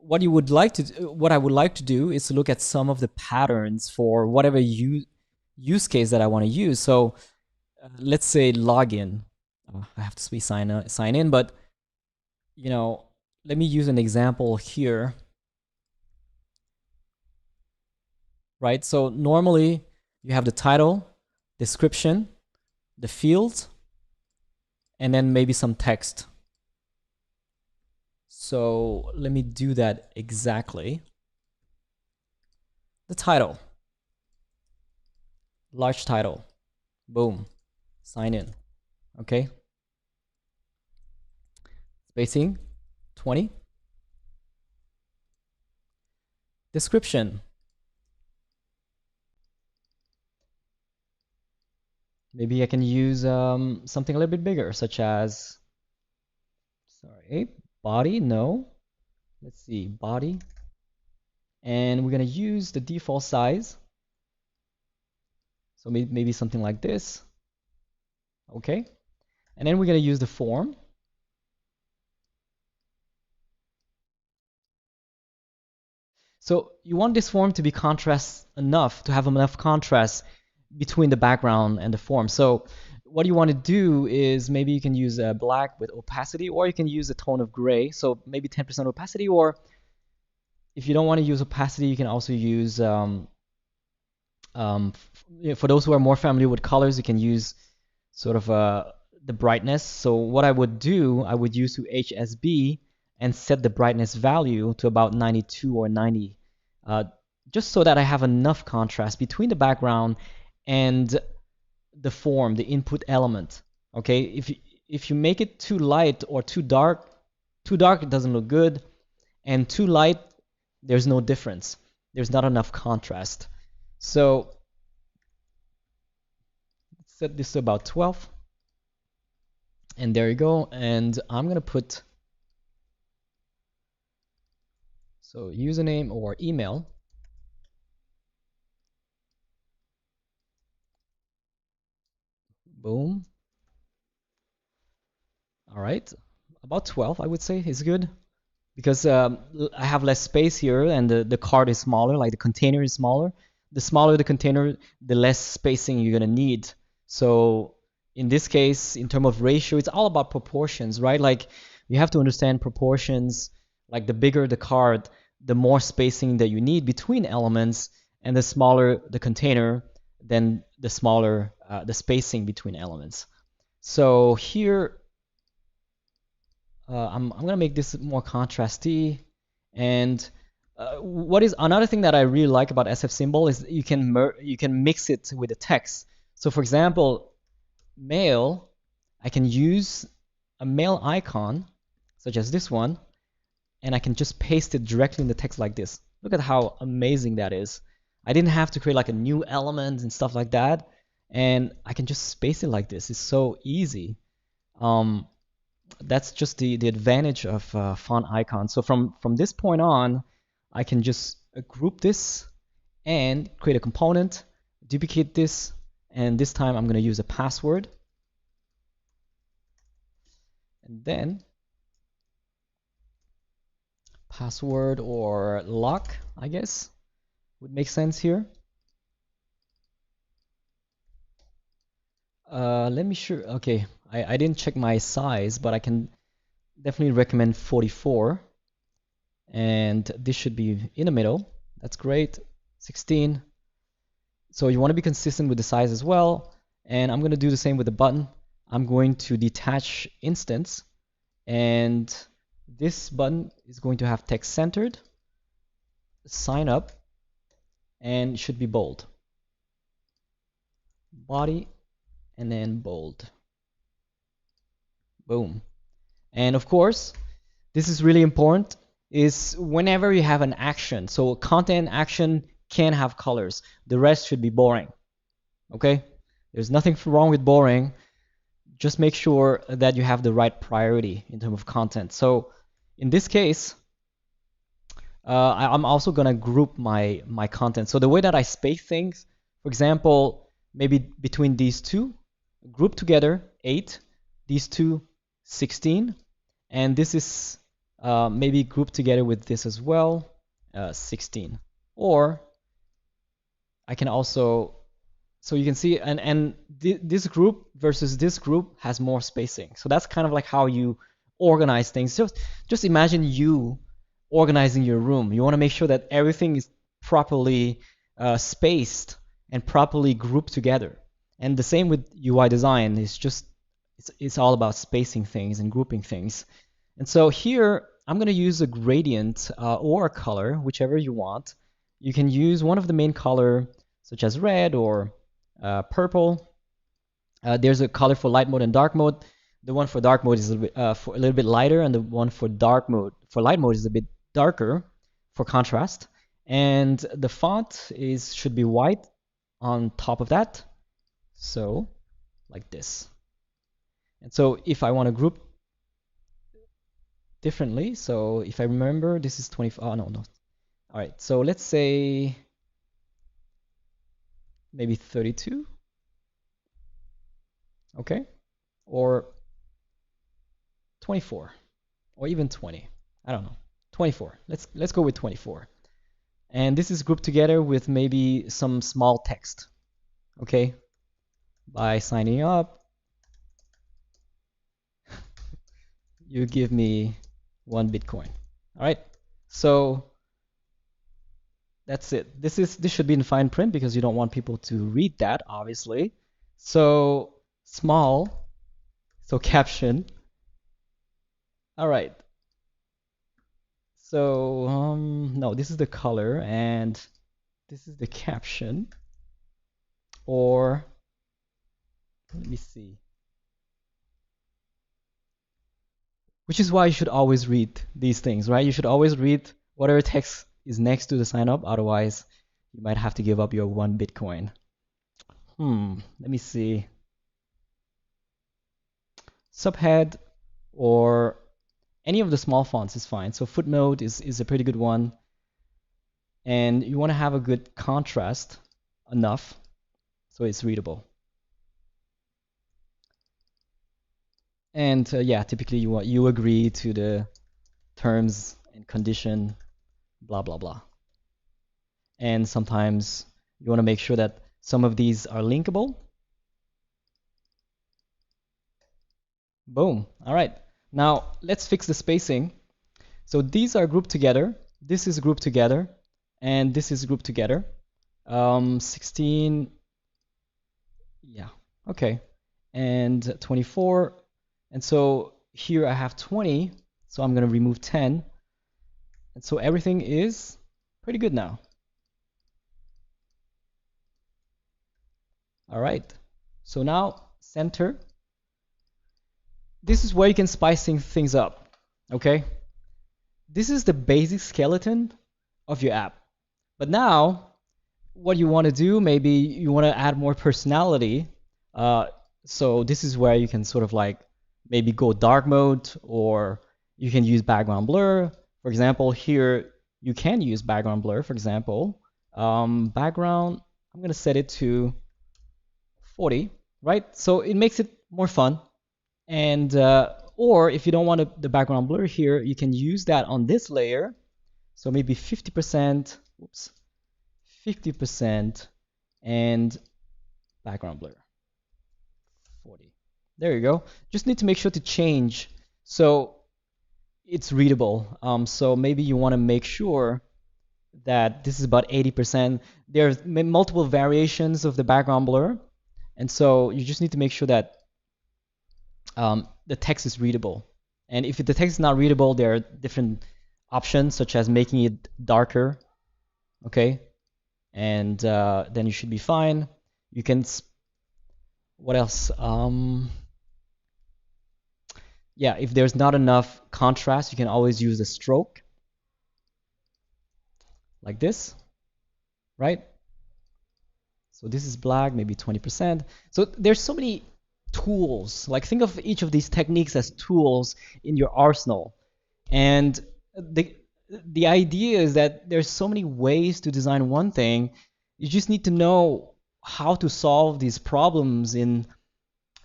A: what I would like to do is to look at some of the patterns for whatever use case that I want to use. So let's say login. I have to be sign in, but you know, let me use an example here. Right? So normally you have the title, description, the fields, and then maybe some text. So let me do that exactly. The title, large title, boom, sign in, okay. Spacing, 20. Description. Maybe I can use something a little bit bigger, such as, sorry, body, no. Let's see, body. And we're gonna use the default size. So maybe something like this. Okay. And then we're gonna use the form. So you want this form to be contrast enough, to have enough contrast between the background and the form. So what you want to do is maybe you can use black with opacity, or you can use a tone of gray. So maybe 10% opacity, or if you don't want to use opacity, you can also use, for those who are more familiar with colors, you can use sort of the brightness. So what I would do, I would use to HSB and set the brightness value to about 92 or 90, just so that I have enough contrast between the background and the form, the input element. Okay, if you make it too light or too dark it doesn't look good, and too light, there's no difference. There's not enough contrast. So let's set this to about 12. And there you go. And I'm gonna put so username or email. Boom. All right, about 12 I would say is good, because I have less space here and the card is smaller, like the container is smaller. The smaller the container, the less spacing you're gonna need. So in this case, in terms of ratio, it's all about proportions, right? Like you have to understand proportions. Like the bigger the card, the more spacing that you need between elements, and the smaller the container, then the smaller the spacing between elements. So here I'm gonna make this more contrasty. And what is another thing that I really like about SF symbol is you can mix it with the text. So for example, mail, I can use a mail icon such as this one, and I can just paste it directly in the text like this. Look at how amazing that is. I didn't have to create like a new element and stuff like that, and I can just space it like this. It's so easy. That's just the advantage of font icons. So from this point on, I can just group this and create a component, duplicate this, and this time I'm going to use a password. And then password or lock, I guess, would make sense here. Let me sure. Okay, I didn't check my size, but I can definitely recommend 44. And this should be in the middle. That's great. 16. So you want to be consistent with the size as well. And I'm going to do the same with the button. I'm going to detach instance, and this button is going to have text centered, sign up, and should be bold. Body, and then bold. Boom. And of course, this is really important, is whenever you have an action. So content action can have colors. The rest should be boring. Okay? There's nothing wrong with boring. Just make sure that you have the right priority in terms of content. So in this case, I'm also gonna group my content. So the way that I space things, for example, maybe between these two, group together 8, these two 16, and this is maybe grouped together with this as well, 16. Or I can also, so you can see, and this group versus this group has more spacing. So that's kind of like how you organize things. Just imagine you organizing your room. You want to make sure that everything is properly spaced and properly grouped together. And the same with UI design. It's all about spacing things and grouping things. And so here I'm going to use a gradient or a color, whichever you want. You can use one of the main color, such as red or purple. There's a color for light mode and dark mode. The one for dark mode is a little bit lighter, and the one for light mode is a bit darker for contrast. And the font should be white on top of that, so like this. And so if I want to group differently, so if I remember, this is 25. Oh no. All right, so let's say maybe 32. Okay, or 24, or even 20. I don't know. 24. Let's go with 24. And this is grouped together with maybe some small text. Okay, by signing up, you give me 1 Bitcoin. All right, so that's it. This should be in fine print because you don't want people to read that, obviously. So small, so caption. All right. So no, this is the color and this is the caption. Or let me see. Which is why you should always read these things, right? You should always read whatever text is next to the sign up. Otherwise, you might have to give up your 1 Bitcoin. Let me see. subhead or any of the small fonts is fine. So footnote is a pretty good one. And you want to have a good contrast enough so it's readable. And yeah, typically you agree to the terms and condition, blah, blah, blah. And sometimes you want to make sure that some of these are linkable. Boom. All right. Now let's fix the spacing. So these are grouped together. This is grouped together. And this is grouped together. 16. Yeah. Okay. And 24. And so here I have 20. So I'm going to remove 10. And so everything is pretty good now. All right. So now center. This is where you can spice things up. Okay. This is the basic skeleton of your app. But now, what you want to do, maybe you want to add more personality. So this is where you can sort of like maybe go dark mode, or you can use background blur. For example, here you can use background blur, for example. Background, I'm going to set it to 40, right? So it makes it more fun. And or if you don't want the background blur here, you can use that on this layer. So maybe 50%, oops, 50% and background blur 40. There you go. Just need to make sure to change so it's readable. So maybe you want to make sure that this is about 80%. There's multiple variations of the background blur, and so you just need to make sure that the text is readable. And if the text is not readable, there are different options, such as making it darker. Okay, and then you should be fine. You can, what else? Yeah, if there's not enough contrast, you can always use a stroke like this, right? So this is black, maybe 20%. So there's so many tools. Like think of each of these techniques as tools in your arsenal. And the idea is that there's so many ways to design one thing. You just need to know how to solve these problems in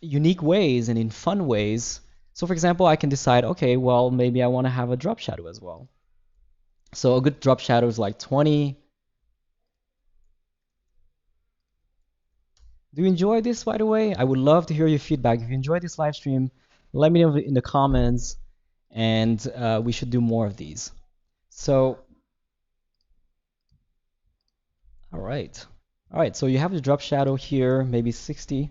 A: unique ways and in fun ways. So for example, I can decide, okay, well, maybe I want to have a drop shadow as well. So a good drop shadow is like 20. Do you enjoy this, by the way? I would love to hear your feedback. If you enjoyed this live stream, let me know in the comments, and we should do more of these. So, all right. All right, so you have the drop shadow here, maybe 60.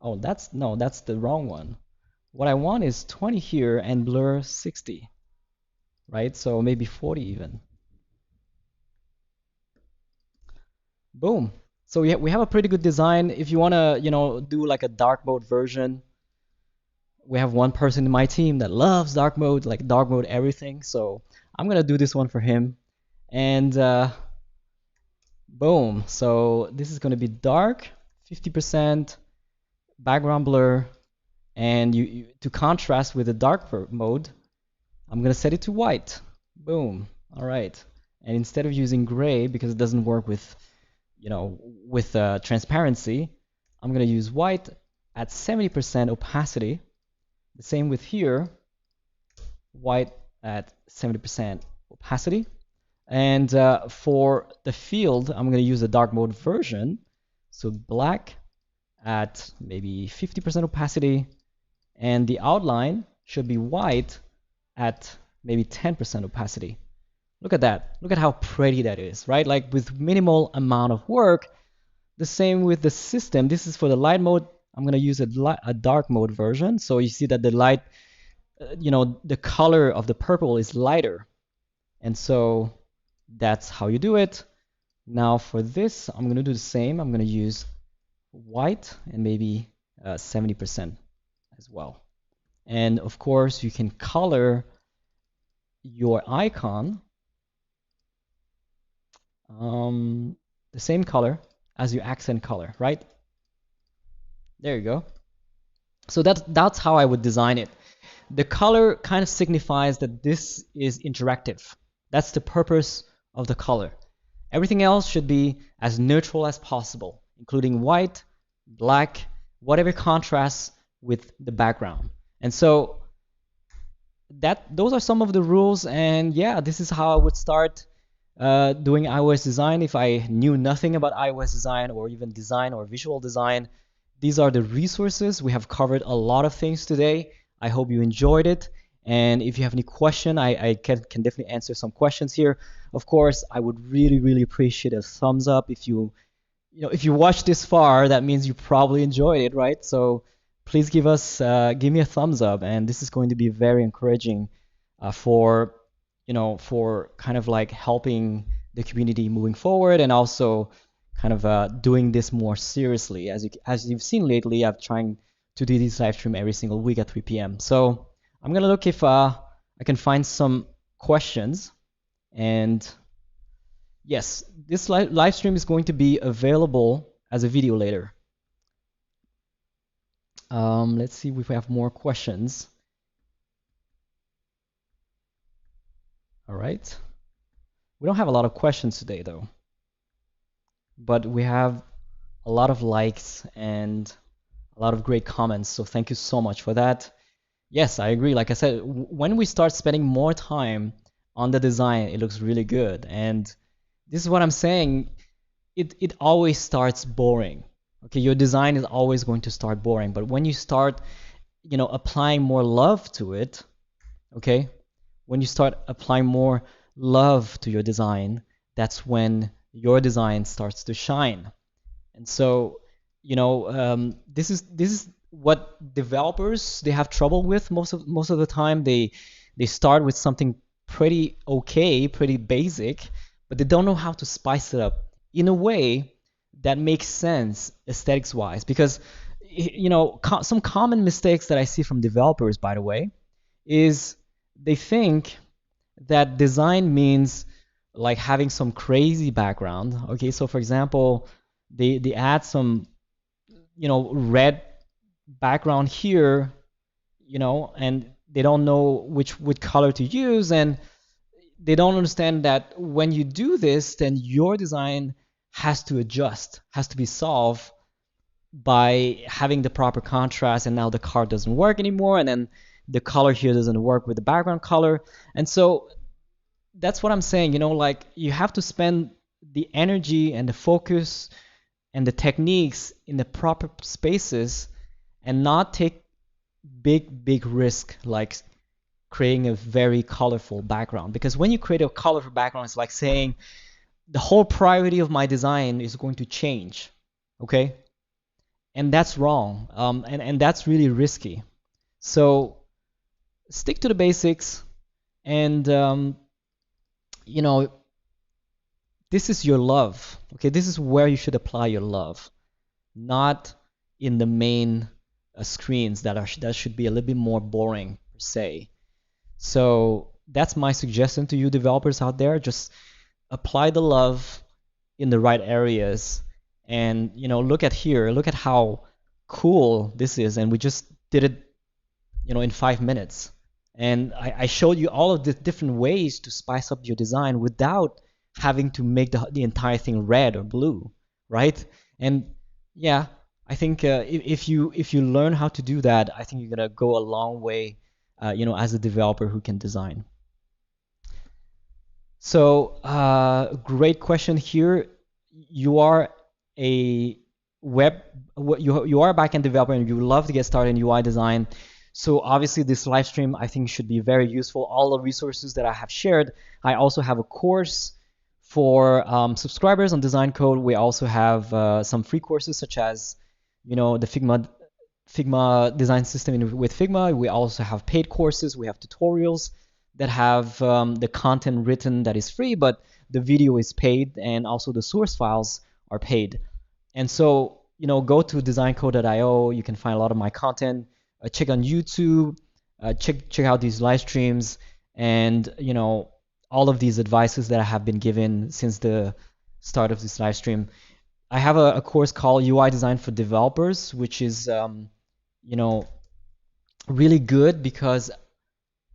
A: Oh, that's the wrong one. What I want is 20 here and blur 60, right? So maybe 40 even. Boom. So we have a pretty good design. If you want to, do like a dark mode version, we have one person in my team that loves dark mode, like dark mode everything. So I'm gonna do this one for him. And boom. So this is gonna be dark, 50% background blur, and to contrast with the dark mode, I'm gonna set it to white. Boom. All right. And instead of using gray, because it doesn't work with transparency, I'm gonna use white at 70% opacity. The same with here, white at 70% opacity. And for the field, I'm going to use a dark mode version. So black at maybe 50% opacity. And the outline should be white at maybe 10% opacity. Look at that. Look at how pretty that is, right? Like with minimal amount of work. The same with the system. This is for the light mode. I'm going to use a dark mode version. So you see that the light, the color of the purple is lighter. And so that's how you do it. Now for this, I'm going to do the same. I'm going to use white and maybe 70% as well. And of course, you can color your icon the same color as your accent color, right? There you go. So that's how I would design it. The color kind of signifies that this is interactive. That's the purpose of the color. Everything else should be as neutral as possible, including white, black, whatever contrasts with the background. And so those are some of the rules. And yeah, this is how I would start doing iOS design if I knew nothing about iOS design or even design or visual design. These are the resources. We have covered a lot of things today. I hope you enjoyed it. And if you have any question, I can definitely answer some questions here. Of course, I would really, really appreciate a thumbs up. If if you watched this far, that means you probably enjoyed it, right? So please give me a thumbs up, and this is going to be very encouraging for for kind of like helping the community moving forward, and also kind of doing this more seriously. As you've seen lately, I'm trying to do this live stream every single week at 3 p.m. So I'm gonna look if I can find some questions. And yes, this live stream is going to be available as a video later. Let's see if we have more questions. All right. We don't have a lot of questions today, though, but we have a lot of likes and a lot of great comments. So thank you so much for that. Yes, I agree. Like I said, when we start spending more time on the design, it looks really good. And this is what I'm saying. It always starts boring. Okay, your design is always going to start boring. But when you start, applying more love to it, okay, when you start applying more love to your design, that's when your design starts to shine. And so, this is what developers they have trouble with most of the time. They start with something pretty okay, pretty basic, but they don't know how to spice it up in a way that makes sense aesthetics wise. Because some common mistakes that I see from developers, by the way, is they think that design means like having some crazy background. Okay, so for example, they add some red background here, and they don't know which color to use, and they don't understand that when you do this, then your design has to adjust, has to be solved by having the proper contrast, and now the card doesn't work anymore, and then the color here doesn't work with the background color. And so that's what I'm saying, like you have to spend the energy and the focus and the techniques in the proper spaces and not take big risk like creating a very colorful background. Because when you create a colorful background, it's like saying the whole priority of my design is going to change, okay? And that's wrong, and that's really risky. So stick to the basics, and this is your love, okay? This is where you should apply your love, not in the main screens that should be a little bit more boring per se. So that's my suggestion to you developers out there. Just apply the love in the right areas, and look at how cool this is, and we just did it in 5 minutes. And I showed you all of the different ways to spice up your design without having to make the entire thing red or blue, right? And yeah, I think if you learn how to do that, I think you're gonna go a long way, as a developer who can design. So great question here. You are a you are a backend developer and you love to get started in UI design. So obviously this live stream I think should be very useful. All the resources that I have shared. I also have a course for subscribers on DesignCode. We also have some free courses such as the Figma design system with Figma. We also have paid courses. We have tutorials that have the content written that is free, but the video is paid, and also the source files are paid. And so go to designcode.io. You can find a lot of my content. Check on YouTube. Check out these live streams, and all of these advices that I have been given since the start of this live stream. I have a course called UI Design for Developers, which is really good because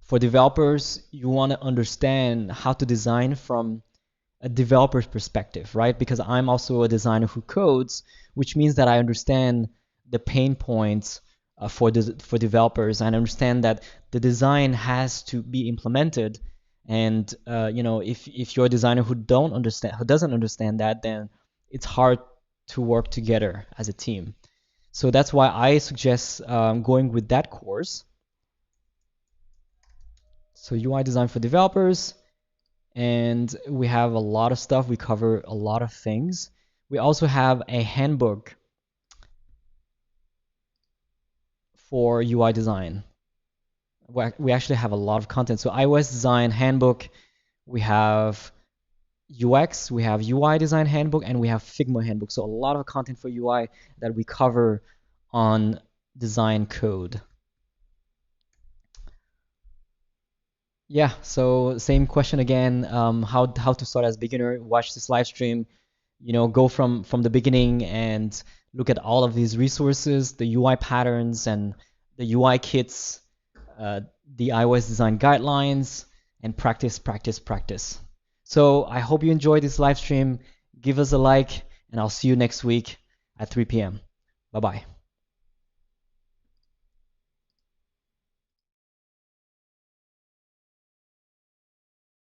A: for developers, you want to understand how to design from a developer's perspective, right? Because I'm also a designer who codes, which means that I understand the pain points for developers, and I understand that the design has to be implemented. And if you're a designer who doesn't understand that, then it's hard to work together as a team. So that's why I suggest going with that course. So UI design for developers, and we have a lot of stuff. We cover a lot of things. We also have a handbook for UI design. We actually have a lot of content. So iOS design handbook, we have UX, we have UI design handbook, and we have Figma handbook. So a lot of content for UI that we cover on DesignCode. Yeah, so same question again. How to start as beginner? Watch this live stream. Go from the beginning and look at all of these resources, the UI patterns and the UI kits, the iOS design guidelines, and practice, practice, practice. So I hope you enjoyed this live stream. Give us a like, and I'll see you next week at 3 p.m. Bye bye.